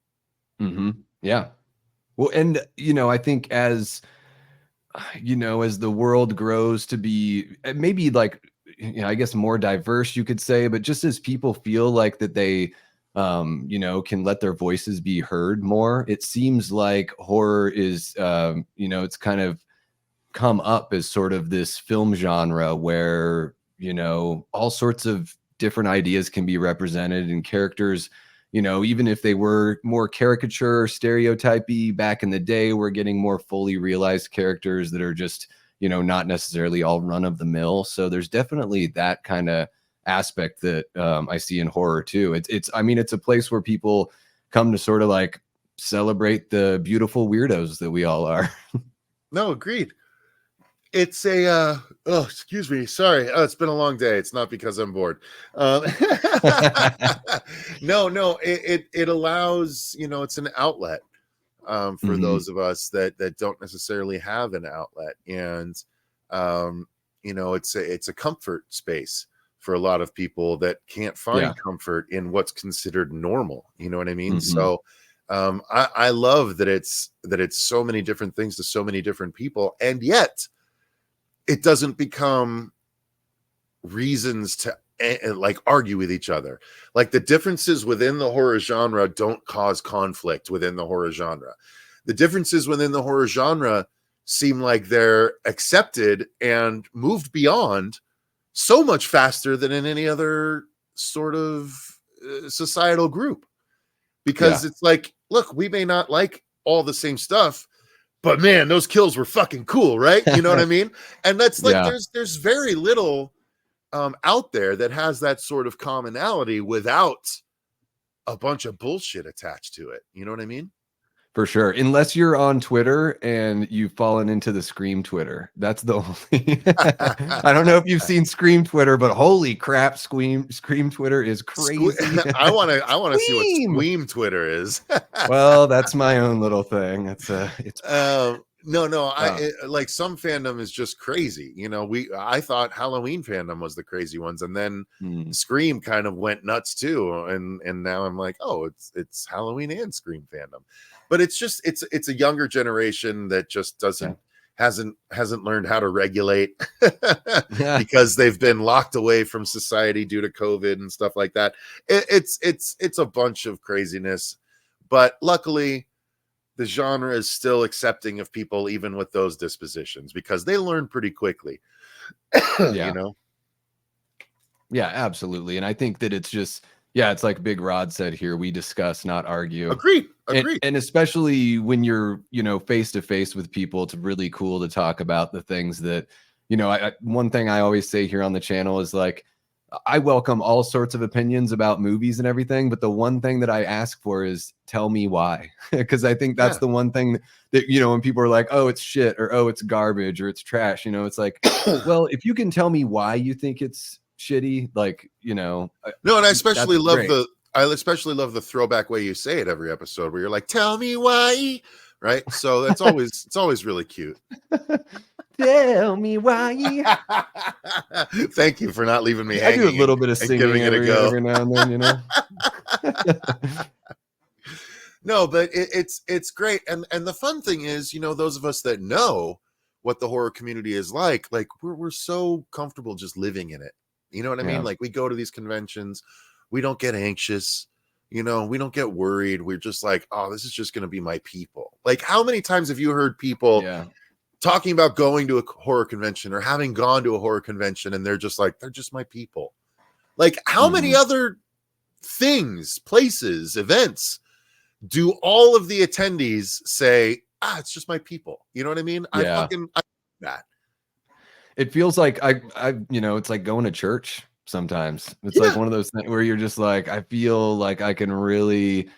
Yeah. Well, and you know, I think as you know, as the world grows to be maybe like, you know, I guess more diverse, you could say, but just as people feel like that they you know, can let their voices be heard more, it seems like horror is you know, it's kind of come up as sort of this film genre where, you know, all sorts of different ideas can be represented, and characters, you know, even if they were more caricature, stereotypy back in the day, we're getting more fully realized characters that are just, you know, not necessarily all run of the mill. So there's definitely that kind of aspect that I see in horror too. I mean, it's a place where people come to sort of like celebrate the beautiful weirdos that we all are. No, agreed. It's a oh, excuse me, sorry, it's been a long day. It's not because I'm bored. No, it allows, you know, it's an outlet for those of us that don't necessarily have an outlet. And you know, it's a comfort space for a lot of people that can't find comfort in what's considered normal. You know what I mean? So I love that it's so many different things to so many different people, and yet it doesn't become reasons to like argue with each other. Like the differences within the horror genre don't cause conflict within the horror genre. The differences within the horror genre seem like they're accepted and moved beyond so much faster than in any other sort of societal group, because it's like, look, we may not like all the same stuff, but man, those kills were fucking cool, right? You know what I mean? And that's like there's very little out there that has that sort of commonality without a bunch of bullshit attached to it. You know what I mean? For sure. Unless you're on Twitter and you've fallen into the Scream Twitter. That's the only I don't know if you've seen Scream Twitter, but holy crap, Scream Twitter is crazy. I want to see what Scream Twitter is. Well, that's my own little thing. It's like some fandom is just crazy. You know, I thought Halloween fandom was the crazy ones, and then Scream kind of went nuts too. And now I'm like, oh, it's Halloween and Scream fandom. But it's just it's a younger generation that just hasn't learned how to regulate because they've been locked away from society due to COVID and stuff like that. It's a bunch of craziness, but luckily the genre is still accepting of people even with those dispositions, because they learn pretty quickly. You know? Yeah, absolutely. And I think that it's just, it's like Big Rod said here, we discuss, not argue. Agreed. And especially when you're, you know, face to face with people, it's really cool to talk about the things that, you know, one thing I always say here on the channel is like, I welcome all sorts of opinions about movies and everything, but the one thing that I ask for is tell me why. Because I think that's the one thing that, you know, when people are like, oh, it's shit, or oh, it's garbage, or it's trash, you know, it's like, well, if you can tell me why you think it's shitty, like, you know. No, and I especially love the throwback way you say it every episode, where you're like, tell me why, right? So that's it's always really cute. Tell me why. Thank you for not leaving me hanging. I do a little bit of singing giving it a go every now and then, you know. No, but it's great, and the fun thing is, you know, those of us that know what the horror community is like we're so comfortable just living in it. You know what I mean? Like, we go to these conventions, we don't get anxious, you know, we don't get worried. We're just like, oh, this is just going to be my people. Like, how many times have you heard people talking about going to a horror convention or having gone to a horror convention, and they're just like, they're just my people? Like, how many other things, places, events do all of the attendees say, it's just my people? You know what I mean? I that. It feels like I you know, it's like going to church sometimes. It's like one of those things where you're just like, I feel like I can really,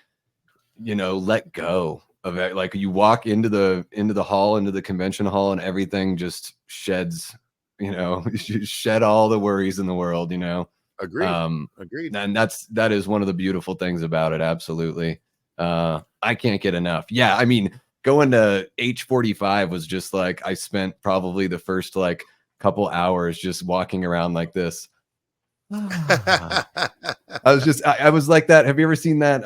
you know, let go of it. Like, you walk into the hall, into the convention hall, and everything just sheds, you know, you shed all the worries in the world, you know. Agreed. And that is one of the beautiful things about it. Absolutely. I can't get enough. Yeah, I mean, going to H45 was just like, I spent probably the first like couple hours just walking around like this. I was like that. Have you ever seen that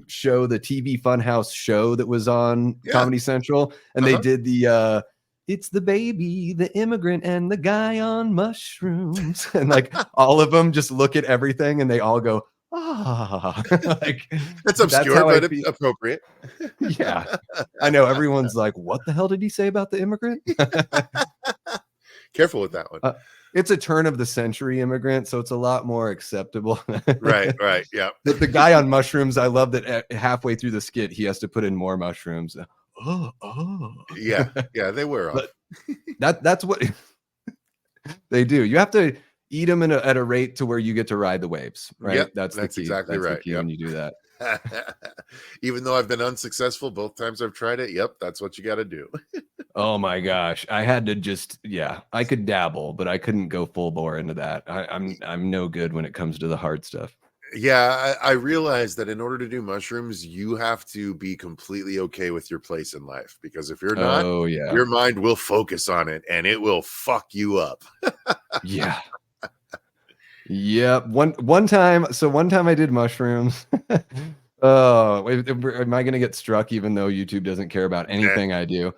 show, the TV Funhouse show that was on Comedy Central? And they did the it's the baby, the immigrant, and the guy on mushrooms. And like all of them just look at everything and they all go, like, that's obscure, but appropriate. Yeah, I know. Everyone's like, what the hell did he say about the immigrant? Careful with that one. It's a turn of the century immigrant, so it's a lot more acceptable. Right. Yeah. The guy on mushrooms, I love that halfway through the skit, he has to put in more mushrooms. Yeah, they were off. That's what they do. You have to eat them at a rate to where you get to ride the waves, right? Yep, that's the key. Exactly right. When you do that. Even though I've been unsuccessful both times I've tried it, that's what you got to do. Oh my gosh, I had to just I could dabble, but I couldn't go full bore into that. I'm no good when it comes to the hard stuff. Yeah, I realized that in order to do mushrooms, you have to be completely okay with your place in life, because if you're not, Oh yeah. your mind will focus on it and it will fuck you up. Yeah. Yep. One time I did mushrooms. Oh, am I gonna get struck even though YouTube doesn't care about Nah. anything I do?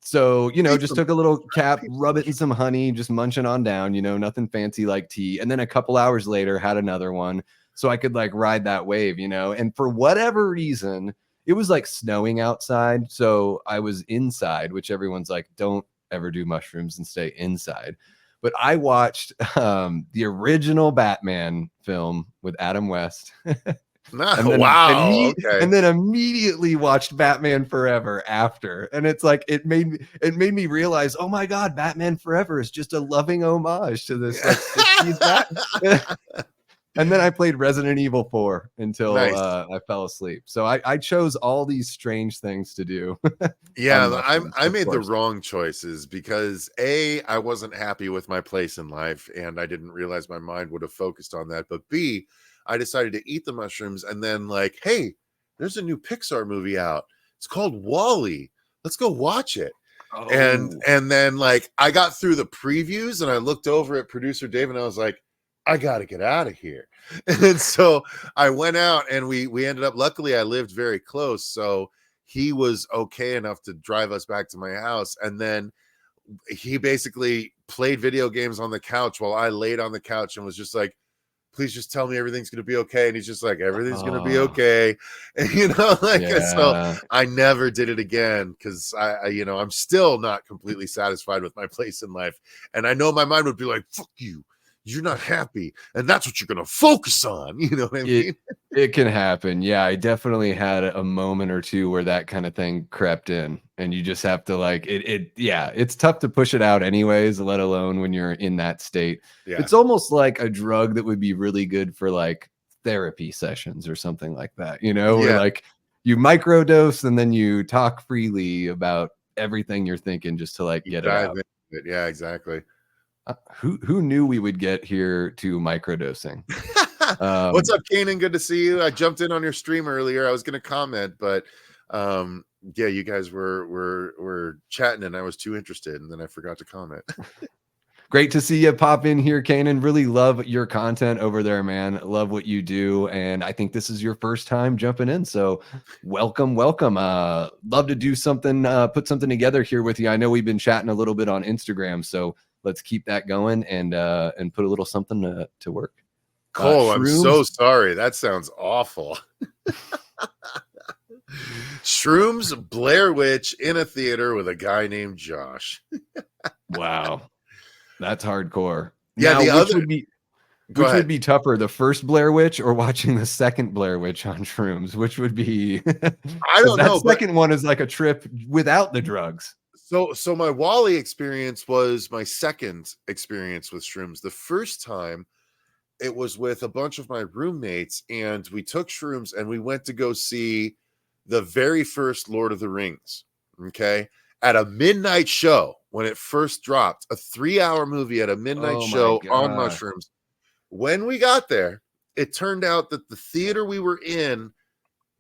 So just Some took a little cap, people rub it in some honey, just munching on down, nothing fancy like tea. And then a couple hours later had another one so I could like ride that wave, and for whatever reason, it was like snowing outside. So I was inside, which everyone's like, don't ever do mushrooms and stay inside. But I watched the original Batman film with Adam West. and then wow. Okay. immediately watched Batman Forever after. And it's like it made me realize, oh my God, Batman Forever is just a loving homage to this like 60s Batman. And then I played Resident Evil 4 until Nice. I fell asleep. So I chose all these strange things to do. Yeah, I made the wrong choices because I wasn't happy with my place in life and I didn't realize my mind would have focused on that. But B, I decided to eat the mushrooms and then like, hey, there's a new Pixar movie out. It's called Wall-E. Let's go watch it. Oh. And then like I got through the previews and I looked over at producer Dave and I was like, I got to get out of here. And so I went out and we ended up, luckily I lived very close. So he was okay enough to drive us back to my house. And then he basically played video games on the couch while I laid on the couch and was just like, please just tell me everything's going to be okay. And he's just like, everything's going to be okay. And, so I never did it again because I'm still not completely satisfied with my place in life. And I know my mind would be like, fuck you. You're not happy, and that's what you're gonna focus on. You know what I mean? It can happen. Yeah, I definitely had a moment or two where that kind of thing crept in, and you just have to like it. Yeah, it's tough to push it out anyways, let alone when you're in that state. Yeah. It's almost like a drug that would be really good for like therapy sessions or something like that. Where like you microdose and then you talk freely about everything you're thinking just to like get it out. Yeah, exactly. Who knew we would get here to microdosing? What's up, Kanan? Good to see you. I jumped in on your stream earlier. I was going to comment, but yeah, you guys were chatting, and I was too interested, and then I forgot to comment. Great to see you pop in here, Kanan. Really love your content over there, man. Love what you do, and I think this is your first time jumping in, so welcome. Love to do something, put something together here with you. I know we've been chatting a little bit on Instagram, so let's keep that going and put a little something to work. Cole, I'm so sorry. That sounds awful. Shrooms, Blair Witch in a theater with a guy named Josh. Wow. That's hardcore. Yeah, now, which would be tougher, the first Blair Witch or watching the second Blair Witch on shrooms? Which would be I don't know. That second one is like a trip without the drugs. So my Wall-E experience was my second experience with shrooms. The first time it was with a bunch of my roommates, and we took shrooms and we went to go see the very first Lord of the Rings. Okay. At a midnight show when it first dropped, a 3-hour movie at a midnight show on mushrooms. When we got there, it turned out that the theater we were in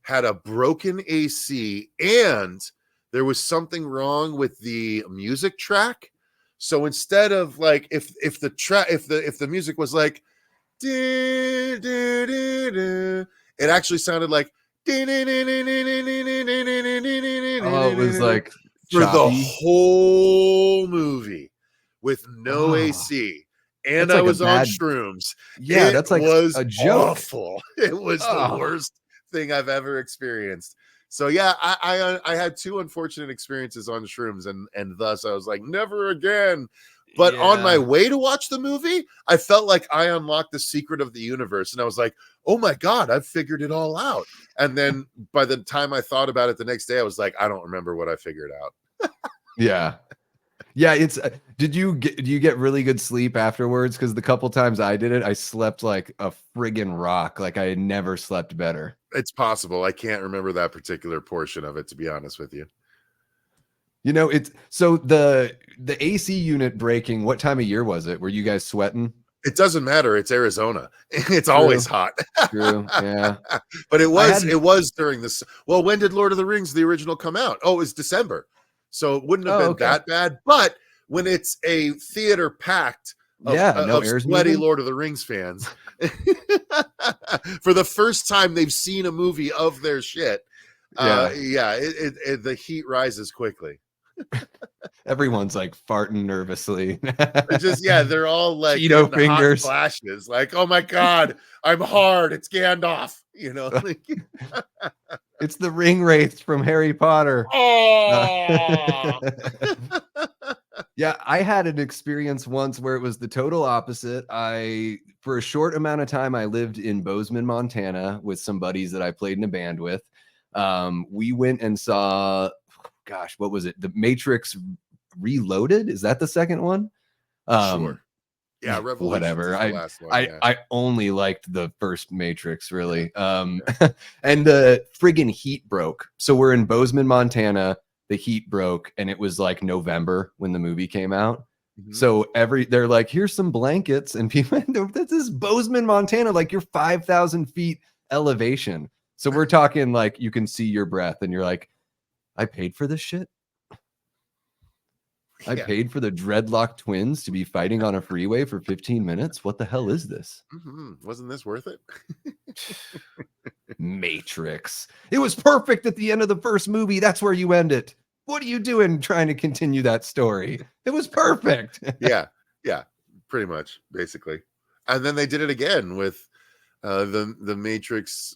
had a broken AC and there was something wrong with the music track. So instead of like if the music was like it actually sounded like it was like for the whole movie with no AC. And I was on shrooms. Yeah, that's like a joke. Awful. It was the worst thing I've ever experienced. So yeah, I had 2 unfortunate experiences on shrooms, and thus I was like, never again. But on my way to watch the movie, I felt like I unlocked the secret of the universe, and I was like, oh my God, I've figured it all out. And then by the time I thought about it the next day, I was like, I don't remember what I figured out. Yeah. It's do you get really good sleep afterwards? Because the couple times I did it, I slept like a friggin' rock. Like I had never slept better. It's possible. I can't remember that particular portion of it, to be honest with you. It's so the AC unit breaking. What time of year was it? Were you guys sweating? It doesn't matter. It's Arizona. It's always hot. True. Yeah. But it was during this. Well, when did Lord of the Rings, the original, come out? Oh, it was December. So it wouldn't have been that bad. But when it's a theater packed of sweaty Lord of the Rings fans, for the first time they've seen a movie of their shit, the heat rises quickly. Everyone's like farting nervously. They're all like Cheeto fingers, hot flashes. Like, oh my god, I'm hard. It's Gandalf. You know, it's the ring wraiths from Harry Potter. Oh, yeah. I had an experience once where it was the total opposite. For a short amount of time, I lived in Bozeman, Montana, with some buddies that I played in a band with. We went and saw, gosh, what was it? The Matrix Reloaded. Is that the second one? Sure. Yeah, Revolution. Whatever. I only liked the first Matrix, really. And the friggin' heat broke. So we're in Bozeman, Montana. The heat broke, and it was like November when the movie came out. Mm-hmm. So they're like, here's some blankets, and people, this is Bozeman, Montana, like you're 5,000 feet elevation. So we're talking like you can see your breath, and you're like, I paid for this shit. I paid for the dreadlock twins to be fighting on a freeway for 15 minutes. What the hell is this? Mm-hmm. Wasn't this worth it? Matrix. It was perfect at the end of the first movie. That's where you end it. What are you doing trying to continue that story? It was perfect. Yeah, pretty much, basically. And then they did it again with the Matrix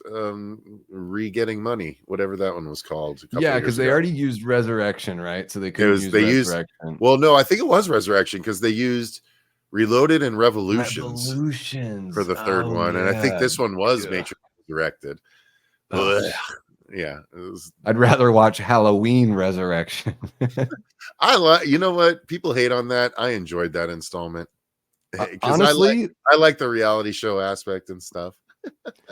re-getting money, whatever that one was called. Yeah, because they already used Resurrection, right? So they couldn't use Resurrection. Well, no, I think it was Resurrection because they used Reloaded and Revolutions for the third one, and I think this one was Matrix Resurrected. Yeah, I'd rather watch Halloween Resurrection. You know what? People hate on that. I enjoyed that installment. Honestly, I like the reality show aspect and stuff.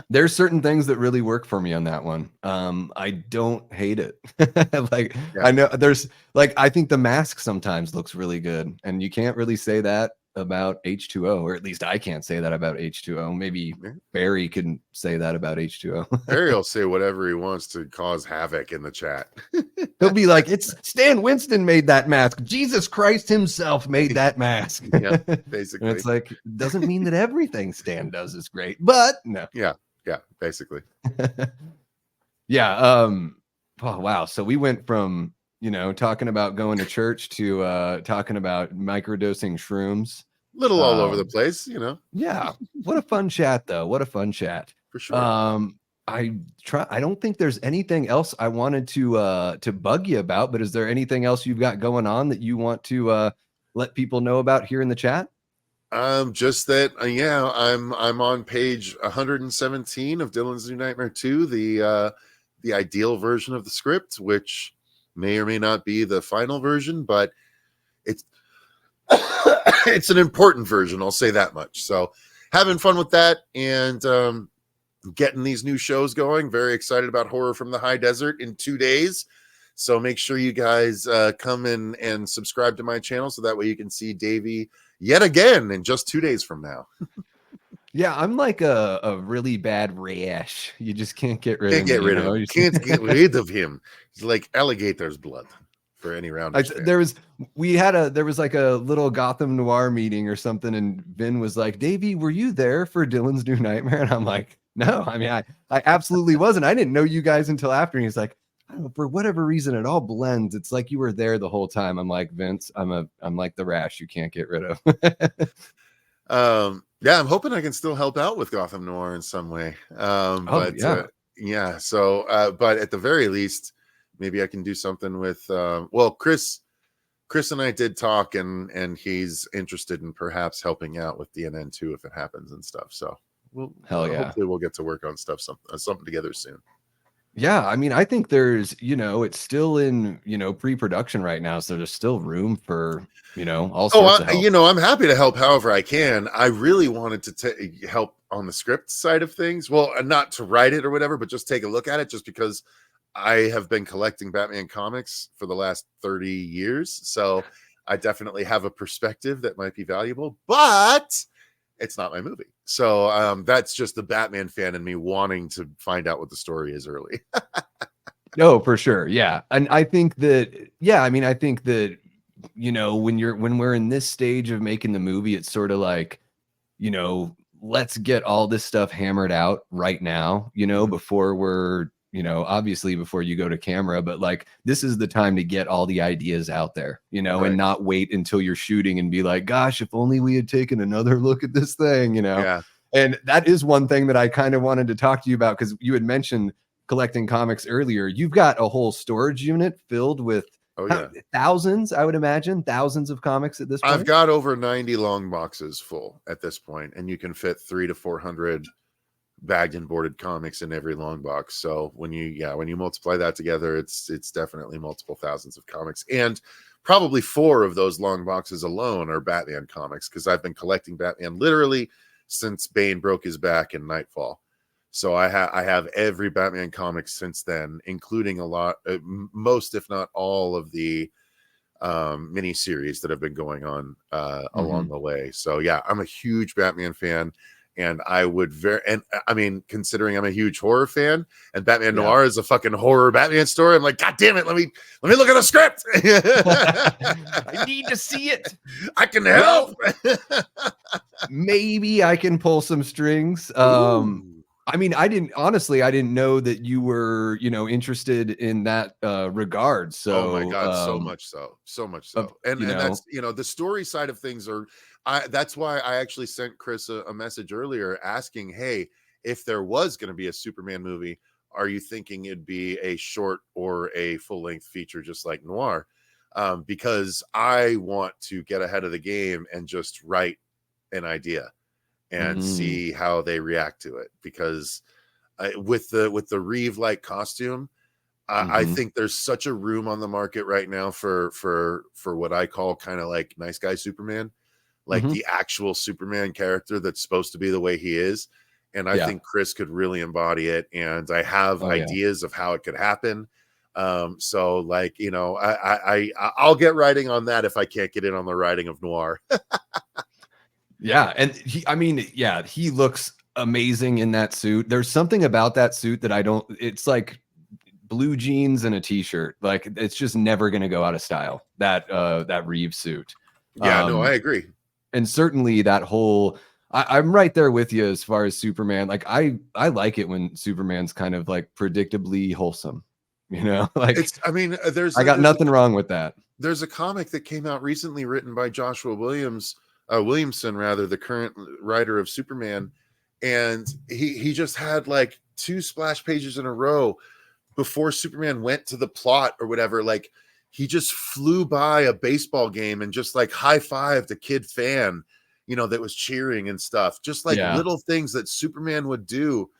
There's certain things that really work for me on that one. I don't hate it. I know there's I think The Mask sometimes looks really good, and you can't really say that about H2O, or at least I can't say that about H2O. Maybe Barry can say that about H2O. Barry will say whatever he wants to cause havoc in the chat. He'll be like, it's Stan Winston made that mask. Jesus Christ himself made that mask. Yeah, basically. And it's like, doesn't mean that everything Stan does is great, but no. Yeah, basically. Yeah. Oh, wow. So we went from, talking about going to church to talking about microdosing shrooms. Little all over the place, Yeah. What a fun chat, though. What a fun chat. For sure. I don't think there's anything else I wanted to bug you about, but is there anything else you've got going on that you want to let people know about here in the chat? Just that, I'm on page 117 of Dylan's New Nightmare 2, the ideal version of the script, which may or may not be the final version, but it's it's an important version, I'll say that much. So having fun with that, and getting these new shows going. Very excited about Horror from the High Desert in 2 days. So make sure you guys come in and subscribe to my channel, so that way you can see Davey yet again in just 2 days from now. Yeah, I'm like a really bad rash. You just can't get rid of him. Can't get rid of him. It's like alligator's blood for any round. There was like a little Gotham Noir meeting or something, and Vin was like, Davey, were you there for Dylan's New Nightmare? And I'm like, no, I mean, I absolutely wasn't. I didn't know you guys until after. And he's like, I don't know, for whatever reason, it all blends. It's like you were there the whole time. I'm like, Vince, I'm like the rash you can't get rid of. Yeah, I'm hoping I can still help out with Gotham Noir in some way. But at the very least, maybe I can do something with Chris and I did talk, and he's interested in perhaps helping out with DNN 2 if it happens and stuff. So hopefully we'll get to work on something together soon. Yeah, I mean, I think there's, it's still in, pre-production right now, so there's still room for, all sorts of help. I'm happy to help however I can. I really wanted to help on the script side of things. Well, not to write it or whatever, but just take a look at it, just because I have been collecting Batman comics for the last 30 years. So I definitely have a perspective that might be valuable. But it's not my movie. So that's just the Batman fan in me wanting to find out what the story is early. No, for sure. Yeah. And I think that, yeah, I mean, I think that, you know, when we're in this stage of making the movie, it's sort of like, you know, let's get all this stuff hammered out right now, you know, before we're, you know, obviously before you go to camera, but like, this is the time to get all the ideas out there, you know, and not wait until you're shooting and be like, gosh, if only we had taken another look at this thing, you know? Yeah. And that is one thing that I kind of wanted to talk to you about, because you had mentioned collecting comics earlier. You've got a whole storage unit filled with thousands, I would imagine, thousands of comics at this point. I've got over 90 long boxes full at this point, and you can fit 300 to 400 bagged and boarded comics in every long box. So when you multiply that together, it's definitely multiple thousands of comics. And probably 4 of those long boxes alone are Batman comics, because I've been collecting Batman literally since Bane broke his back in Nightfall. So I have every Batman comic since then, including a lot, most if not all of the mini series that have been going on along the way. So yeah, I'm a huge Batman fan, and I mean, considering I'm a huge horror fan, and Batman Noir is a fucking horror Batman story, I'm like, God damn it, let me look at the script. I need to see it. I can help. Maybe I can pull some strings. I mean, I didn't know that you were, you know, interested in that regard. So, oh my God, so much so. And that's, you know, the story side of things that's why I actually sent Chris a message earlier asking, hey, if there was going to be a Superman movie, are you thinking it'd be a short or a full-length feature just like Noir? Because I want to get ahead of the game and just write an idea and see how they react to it, because with the Reeve-like costume, I think there's such a room on the market right now for what I call kind of like nice guy Superman, like the actual Superman character that's supposed to be the way he is. And I think Chris could really embody it, and I have ideas of how it could happen. So like, you know, I'll get writing on that if I can't get in on the writing of Noir. Yeah, and he looks amazing in that suit. There's something about that suit that it's like blue jeans and a t-shirt. Like, it's just never going to go out of style, that Reeve suit. Yeah, no, I agree. And certainly that whole, I'm right there with you as far as Superman. Like, I like it when Superman's kind of like predictably wholesome, you know, like, I got nothing wrong with that. There's a comic that came out recently written by Joshua Williamson, rather, the current writer of Superman, and he just had like 2 splash pages in a row before Superman went to the plot or whatever. Like, he just flew by a baseball game and just like high-fived a kid fan, you know, that was cheering and stuff. Just like little things that Superman would do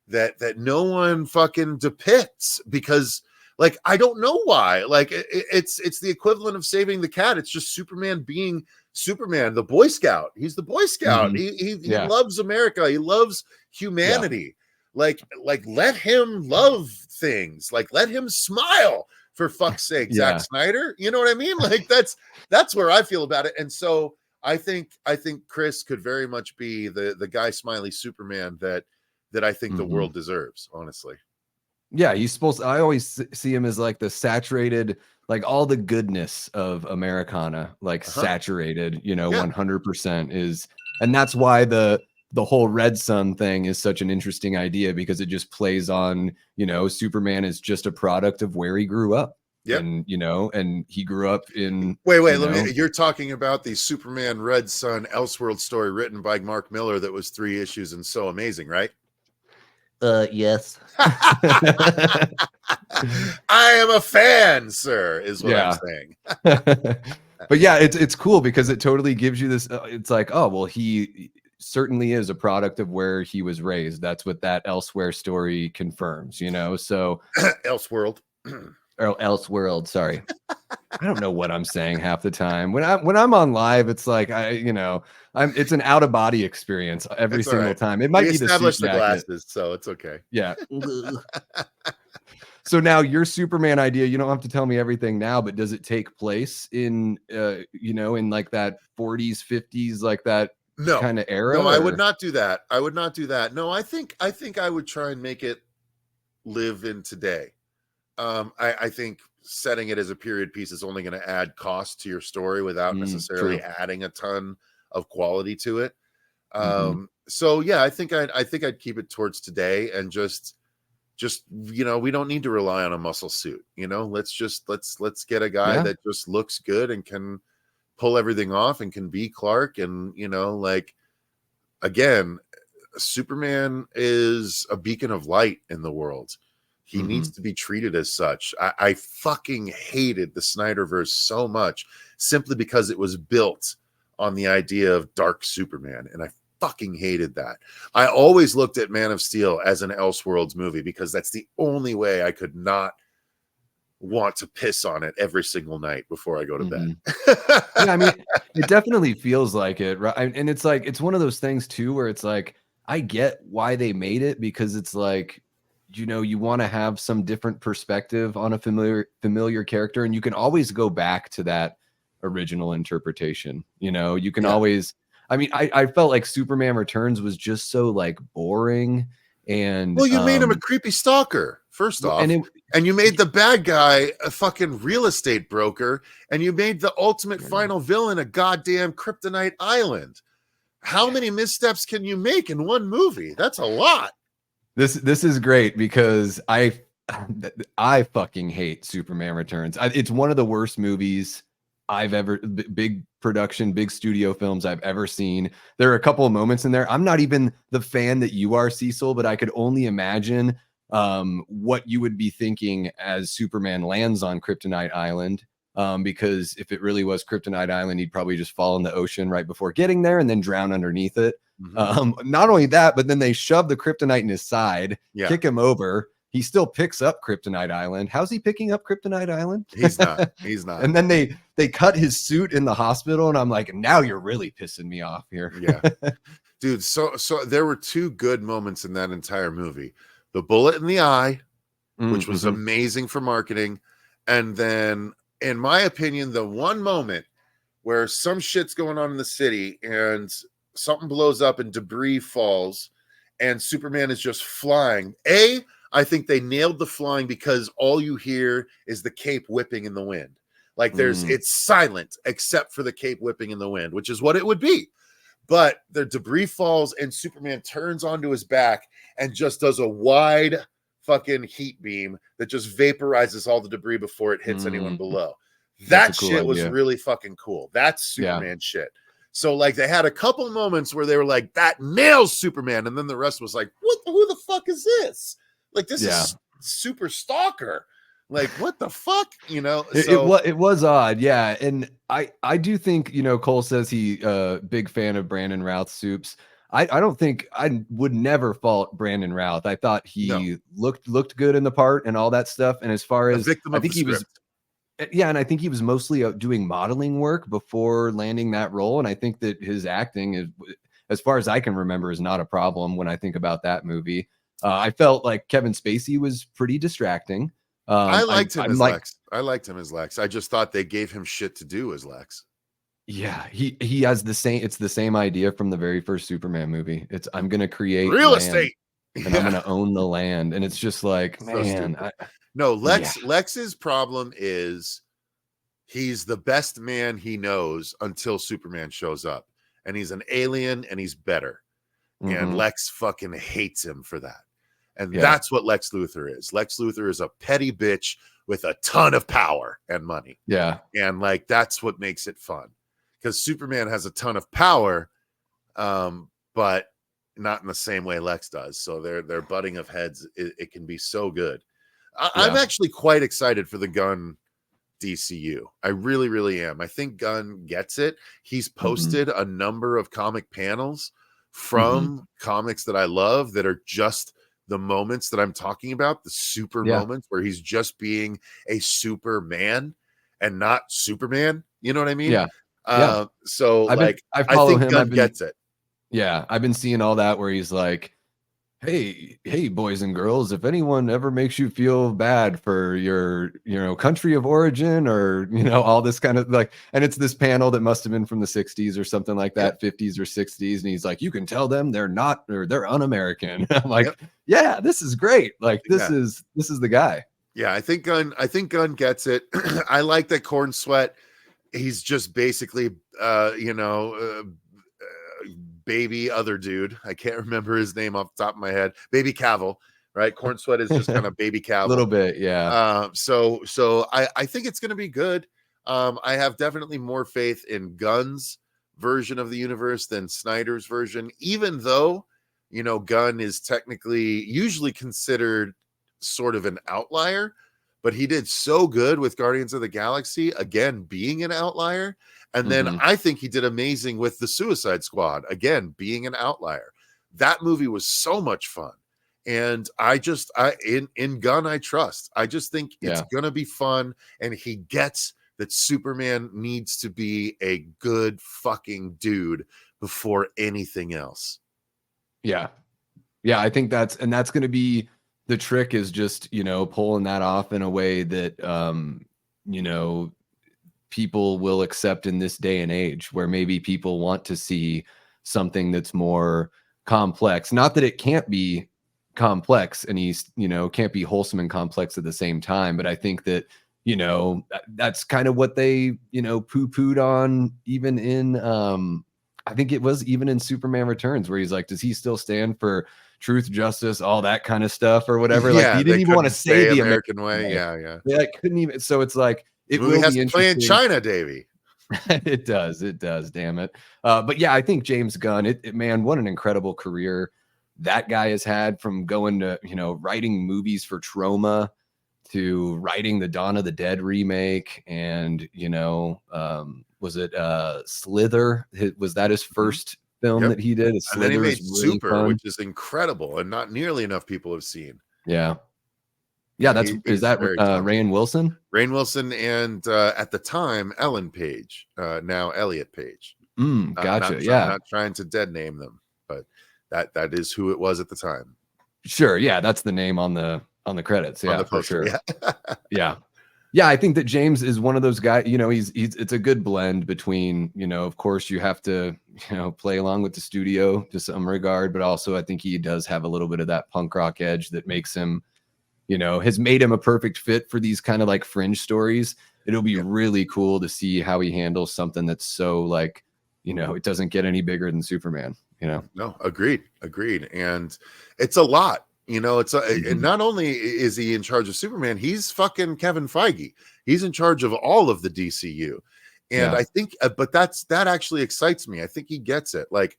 that no one fucking depicts, because like, I don't know why. Like, it's the equivalent of saving the cat. It's just Superman being Superman, the Boy Scout. He's the Boy Scout. He loves America. He loves humanity. Like let him love things. Like, let him smile, for fuck's sake, Zack Snyder. You know what I mean? Like, that's where I feel about it. And so I think Chris could very much be the guy smiley Superman that I think the world deserves, honestly. Yeah, I always see him as like the saturated, like all the goodness of Americana, like saturated, you know, 100% is. And that's why the whole Red Sun thing is such an interesting idea, because it just plays on, you know, Superman is just a product of where he grew up. And, you know, and he grew up in. You're talking about the Superman Red Sun Elseworld story written by Mark Miller that was 3 issues and so amazing, right? Yes. I am a fan, sir, is what I'm saying. But yeah, it's cool because it totally gives you this. It's like, oh, well, he certainly is a product of where he was raised. That's what that Elsewhere story confirms, you know? So Elseworld. Or Elseworld, sorry. I don't know what I'm saying half the time. When I'm on live, it's like it's an out of body experience every single time. It might be the glasses, so it's okay. Yeah. So now your Superman idea, you don't have to tell me everything now, but does it take place in in like that 40s, 50s, like that No, kind of era? no, I would not do that. I would not do that. No, I think I would try and make it live in today. I think setting it as a period piece is only going to add cost to your story without necessarily True. adding a ton of quality to it. Mm-hmm. So yeah, I think I'd keep it towards today, and just we don't need to rely on a muscle suit. Let's get a guy that just looks good and can pull everything off and can be Clark. And again, Superman is a beacon of light in the world. He needs to be treated as such. I fucking hated the Snyderverse so much simply because it was built on the idea of dark Superman, and I fucking hated that. I always looked at Man of Steel as an Elseworlds movie because that's the only way I could not want to piss on it every single night before I go to bed. Yeah, I mean, it definitely feels like it, right? And it's like, it's one of those things too where it's like, I get why they made it, because it's like, you want to have some different perspective on a familiar character, and you can always go back to that original interpretation. You can always, I mean, I felt like Superman Returns was just so like boring. And well, you made him a creepy stalker, first off, and you made the bad guy a fucking real estate broker, and you made the ultimate final villain a goddamn kryptonite island. How many missteps can you make in one movie? That's a lot. This is great because I fucking hate Superman Returns. It's one of the worst movies I've ever, big production, big studio films I've ever seen. There are a couple of moments in there. I'm not even the fan that you are, Cecil, but I could only imagine what you would be thinking as Superman lands on Kryptonite Island. Because if it really was Kryptonite Island, he'd probably just fall in the ocean right before getting there and then drown underneath it. Not only that, but then they shove the kryptonite in his side, kick him over. He still picks up Kryptonite Island. How's he picking up Kryptonite Island? He's not. And then they cut his suit in the hospital, and I'm like, now you're really pissing me off here. Yeah, dude. So there were two good moments in that entire movie: the bullet in the eye, which was amazing for marketing, and then, in my opinion, the one moment where some shit's going on in the city and something blows up and debris falls and Superman is just flying. I think they nailed the flying because all you hear is the cape whipping in the wind. Like it's silent except for the cape whipping in the wind, which is what it would be. But the debris falls and Superman turns onto his back and just does a wide fucking heat beam that just vaporizes all the debris before it hits anyone below. That cool shit was really fucking cool. That's Superman shit. So like they had a couple moments where they were like, that nails Superman. And then the rest was like, who the fuck is this? Like, this is Super Stalker. Like, what the fuck? It was odd. Yeah. And I do think, Cole says he big fan of Brandon Routh's soups. I don't think, I would never fault Brandon Routh. I thought he looked good in the part and all that stuff. And as far as I think he was, and I think he was mostly doing modeling work before landing that role. And I think that his acting is, as far as I can remember, is not a problem when I think about that movie. I felt like Kevin Spacey was pretty distracting. I liked him as Lex. I liked him as Lex. I just thought they gave him shit to do as Lex. Yeah, he has the same. It's the same idea from the very first Superman movie. It's, I'm going to create real estate and I'm going to own the land. And it's just like, man. No, Lex's problem is he's the best man he knows until Superman shows up. And he's an alien and he's better. And Lex fucking hates him for that. And that's what Lex Luthor is. Lex Luthor is a petty bitch with a ton of power and money. Yeah. And like, that's what makes it fun. Because Superman has a ton of power, but not in the same way Lex does. So their butting of heads, it can be so good. I'm actually quite excited for the Gunn DCU. I really, really am. I think Gunn gets it. He's posted a number of comic panels from comics that I love that are just the moments that I'm talking about, the super moments where he's just being a Superman and not Superman. You know what I mean? Yeah. So I think him. Gunn gets it. Yeah. I've been seeing all that where he's like, hey, boys and girls, if anyone ever makes you feel bad for your, country of origin or, all this kind of like, and it's this panel that must have been from the 60s or something like Yep. that, 50s or 60s. And he's like, you can tell them they're not, or they're un-American. I'm like, Yep. yeah, this is great. Like, this Yeah. is the guy. Yeah, I think Gunn gets it. I like that Corn Sweat. He's just basically, baby other dude. I can't remember his name off the top of my head. Baby Cavill, right? Corn Sweat is just kind of baby Cavill. A little bit, yeah. So I think it's going to be good. I have definitely more faith in Gunn's version of the universe than Snyder's version, even though, Gunn is technically usually considered sort of an outlier, but he did so good with Guardians of the Galaxy, again, being an outlier. And then I think he did amazing with the Suicide Squad, again, being an outlier. That movie was so much fun. And in Gunn, I trust. I just think it's going to be fun. And he gets that Superman needs to be a good fucking dude before anything else. Yeah. Yeah. I think that's going to be the trick, is just, pulling that off in a way that, people will accept in this day and age, where maybe people want to see something that's more complex. Not that it can't be complex, and he's, can't be wholesome and complex at the same time. But I think that, that's kind of what they, poo-pooed on, even in, I think it was even in Superman Returns, where he's like, does he still stand for truth, justice, all that kind of stuff or whatever? Like, he didn't even want to say the American way. Yeah. They like couldn't even. So it's like, it movie will has be to play in interesting. China, Davey. It does, damn it. But yeah, I think James Gunn, man, what an incredible career that guy has had, from going to, writing movies for Trauma to writing the Dawn of the Dead remake. And, was it Slither? Was that his first film that he did? And then he made really Super, fun, which is incredible and not nearly enough people have seen. Yeah. Is that Rainn Wilson? Rainn Wilson and at the time Ellen Page, now Elliot Page. Gotcha. Not trying to dead name them, but that is who it was at the time. Sure. Yeah, that's the name on the credits. Yeah, on the poster, for sure. Yeah. I think that James is one of those guys. It's a good blend between, of course, you have to, play along with the studio to some regard, but also I think he does have a little bit of that punk rock edge that makes him, has made him a perfect fit for these kind of like fringe stories. It'll be really cool to see how he handles something that's so like, it doesn't get any bigger than Superman, No, agreed. And it's a lot, and not only is he in charge of Superman, he's fucking Kevin Feige. He's in charge of all of the DCU. And I think, but that actually excites me. I think he gets it. Like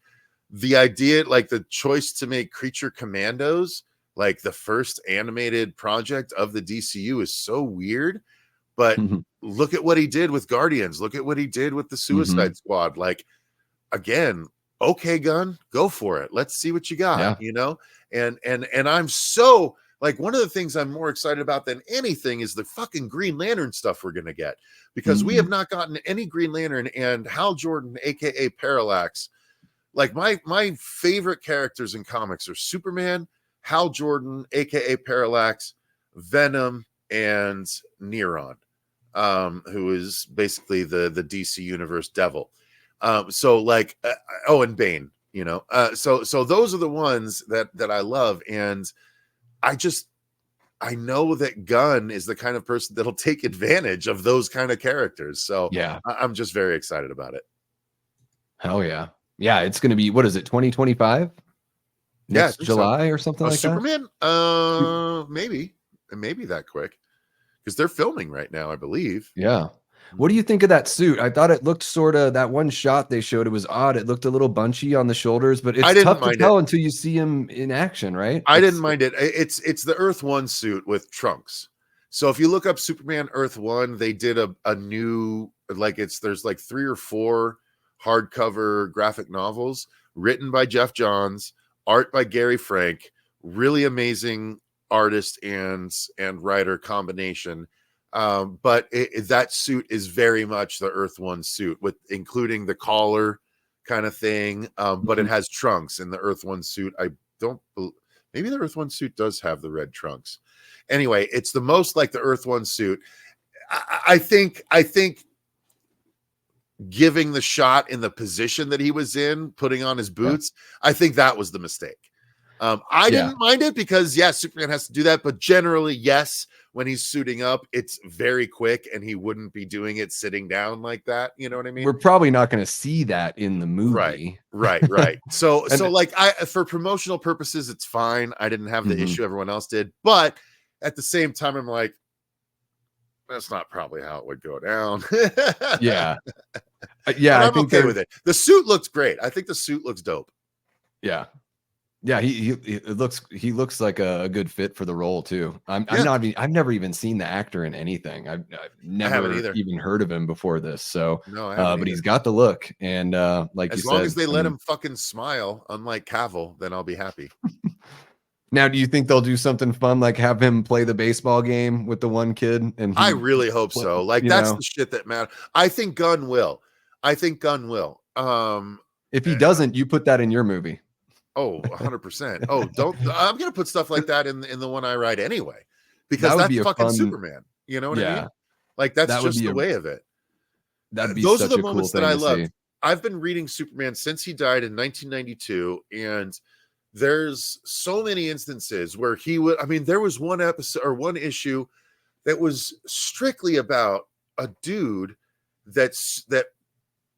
the idea, like the choice to make Creature Commandos, like the first animated project of the DCU, is so weird. But look at what he did with Guardians. Look at what he did with the Suicide Squad. Like, again, okay, Gunn, go for it. Let's see what you got, And I'm so, like, one of the things I'm more excited about than anything is the fucking Green Lantern stuff we're going to get, because we have not gotten any Green Lantern. And Hal Jordan, aka Parallax, like my favorite characters in comics are Superman, Hal Jordan, aka Parallax, Venom, and Neron, who is basically the DC Universe devil. And Bane, so those are the ones that I love. And I know that Gunn is the kind of person that'll take advantage of those kind of characters. So yeah, I'm just very excited about it. Hell yeah. Yeah. It's going to be, what is it? 2025 next July or something like Superman? that? Maybe that quick, because they're filming right now, I believe. Yeah. What do you think of that suit? I thought it looked sort of, that one shot they showed, it was odd. It looked a little bunchy on the shoulders, but it's tough to tell until you see him in action, right? I didn't mind it. It's the Earth 1 suit with trunks. So if you look up Superman Earth 1, they did a new, like, there's like 3 or 4 hardcover graphic novels written by Jeff Johns, art by Gary Frank, really amazing artist and writer combination. But that suit is very much the Earth 1 suit, with including the collar kind of thing. But it has trunks in the Earth 1 suit. I don't Maybe the Earth One suit does have the red trunks. Anyway, it's the most like the Earth One suit. I think giving the shot in the position that he was in, putting on his boots, I think that was the mistake. I didn't mind it because, yes, Superman has to do that. But generally, yes, when he's suiting up, it's very quick and he wouldn't be doing it sitting down like that. You know what I mean? We're probably not going to see that in the movie. Right. So like for promotional purposes, it's fine. I didn't have the issue everyone else did. But at the same time, I'm like, that's not probably how it would go down. Yeah. But I'm okay with it. The suit looks great. I think the suit looks dope. Yeah. Yeah, he looks like a good fit for the role too. I've never even seen the actor in anything. I've never even heard of him before this. So, but he's got the look, and like as long as they let him fucking smile, unlike Cavill, then I'll be happy. Now, do you think they'll do something fun, like have him play the baseball game with the one kid? And I really hope so. Like that's the shit that matters. I think Gunn will. If he doesn't, you put that in your movie. Oh, 100%. Oh, I'm going to put stuff like that in the one I write anyway, because that's fucking Superman. You know what I mean? Like that's just the way of it. Those are the moments that I love. I've been reading Superman since he died in 1992. And there's so many instances where he would, there was one episode or one issue that was strictly about a dude that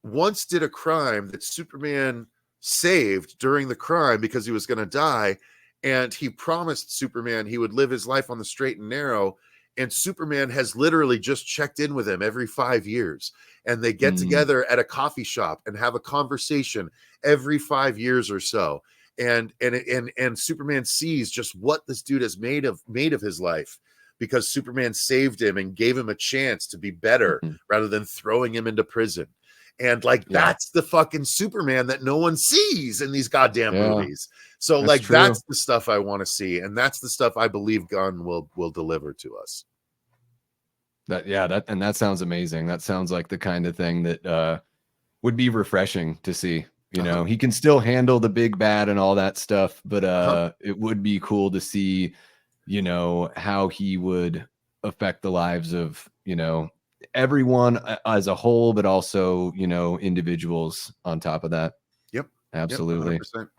once did a crime that Superman saved during the crime because he was going to die, and he promised Superman he would live his life on the straight and narrow, and Superman has literally just checked in with him every 5 years, and they get together at a coffee shop and have a conversation every 5 years or so, and Superman sees just what this dude has made of his life because Superman saved him and gave him a chance to be better rather than throwing him into prison. And like that's the fucking Superman that no one sees in these goddamn movies. So that's the stuff I want to see, and that's the stuff I believe Gunn will deliver to us. That sounds amazing. That sounds like the kind of thing that would be refreshing to see. You know, he can still handle the big bad and all that stuff, but it would be cool to see, you know, how he would affect the lives of, you know, everyone as a whole, but also, you know, individuals on top of that. Yep. Absolutely. 100%.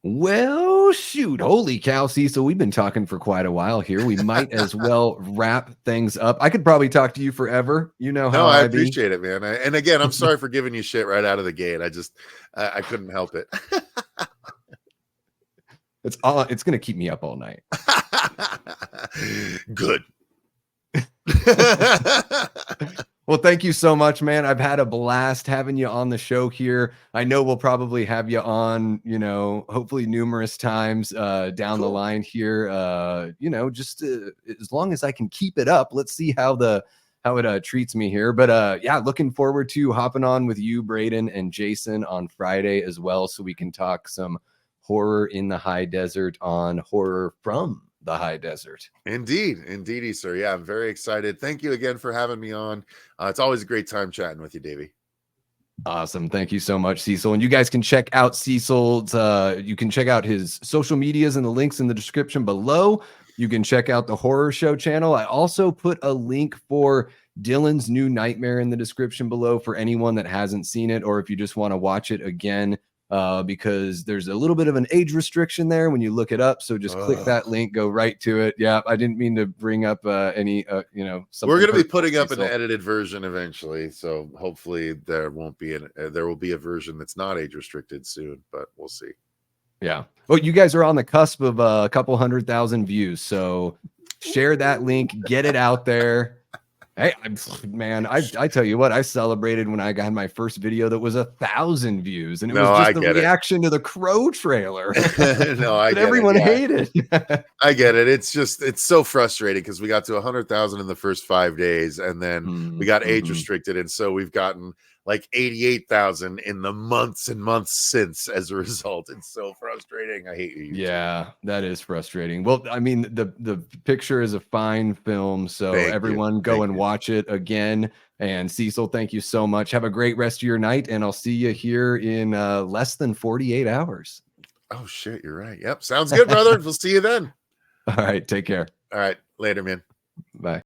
Well, shoot. Holy cow, Cecil. We've been talking for quite a while here. We might as well wrap things up. I could probably talk to you forever. You know how I appreciate it, man. And again, I'm sorry for giving you shit right out of the gate. I couldn't help it. It's going to keep me up all night. Good. Well, thank you so much, man. I've had a blast having you on the show here. I know we'll probably have you on, you know, hopefully numerous times down the line here. You know, just as long as I can keep it up. Let's see how it treats me here. But yeah, looking forward to hopping on with you, Braden, and Jason on Friday as well, so we can talk some horror in the high desert on Horror from the High Desert. Indeedy, sir. Yeah, I'm very excited. Thank you again for having me on. It's always a great time chatting with you, Davey. Awesome. Thank you so much, Cecil. And you guys can check out Cecil's, you can check out his social medias and the links in the description below. You can check out the Horror Show channel. I also put a link for Dylan's new Nightmare in the description below for anyone that hasn't seen it, or if you just want to watch it again. Because there's a little bit of an age restriction there when you look it up. So just click that link, go right to it. Yeah, I didn't mean to bring up any, you know, we're going to be putting up an edited version eventually. So hopefully there will be a version that's not age restricted soon, but we'll see. Yeah. Well, you guys are on the cusp of a couple 100,000 views. So share that link, get it out there. Hey, man, I tell you what, I celebrated when I got my first video that was 1,000 views, and it was just the reaction to the Crow trailer. Everyone hated. I get it. It's so frustrating because we got to 100,000 in the first 5 days, and then we got age restricted, and so we've gotten like 88,000 in the months and months since as a result. It's so frustrating. I hate you. Yeah, that is frustrating. Well, I mean, the picture is a fine film, so everyone go and watch it again. And Cecil, thank you so much. Have a great rest of your night, and I'll see you here in less than 48 hours. Oh shit, you're right. Yep, sounds good, brother. We'll see you then. All right, take care. All right, later, man.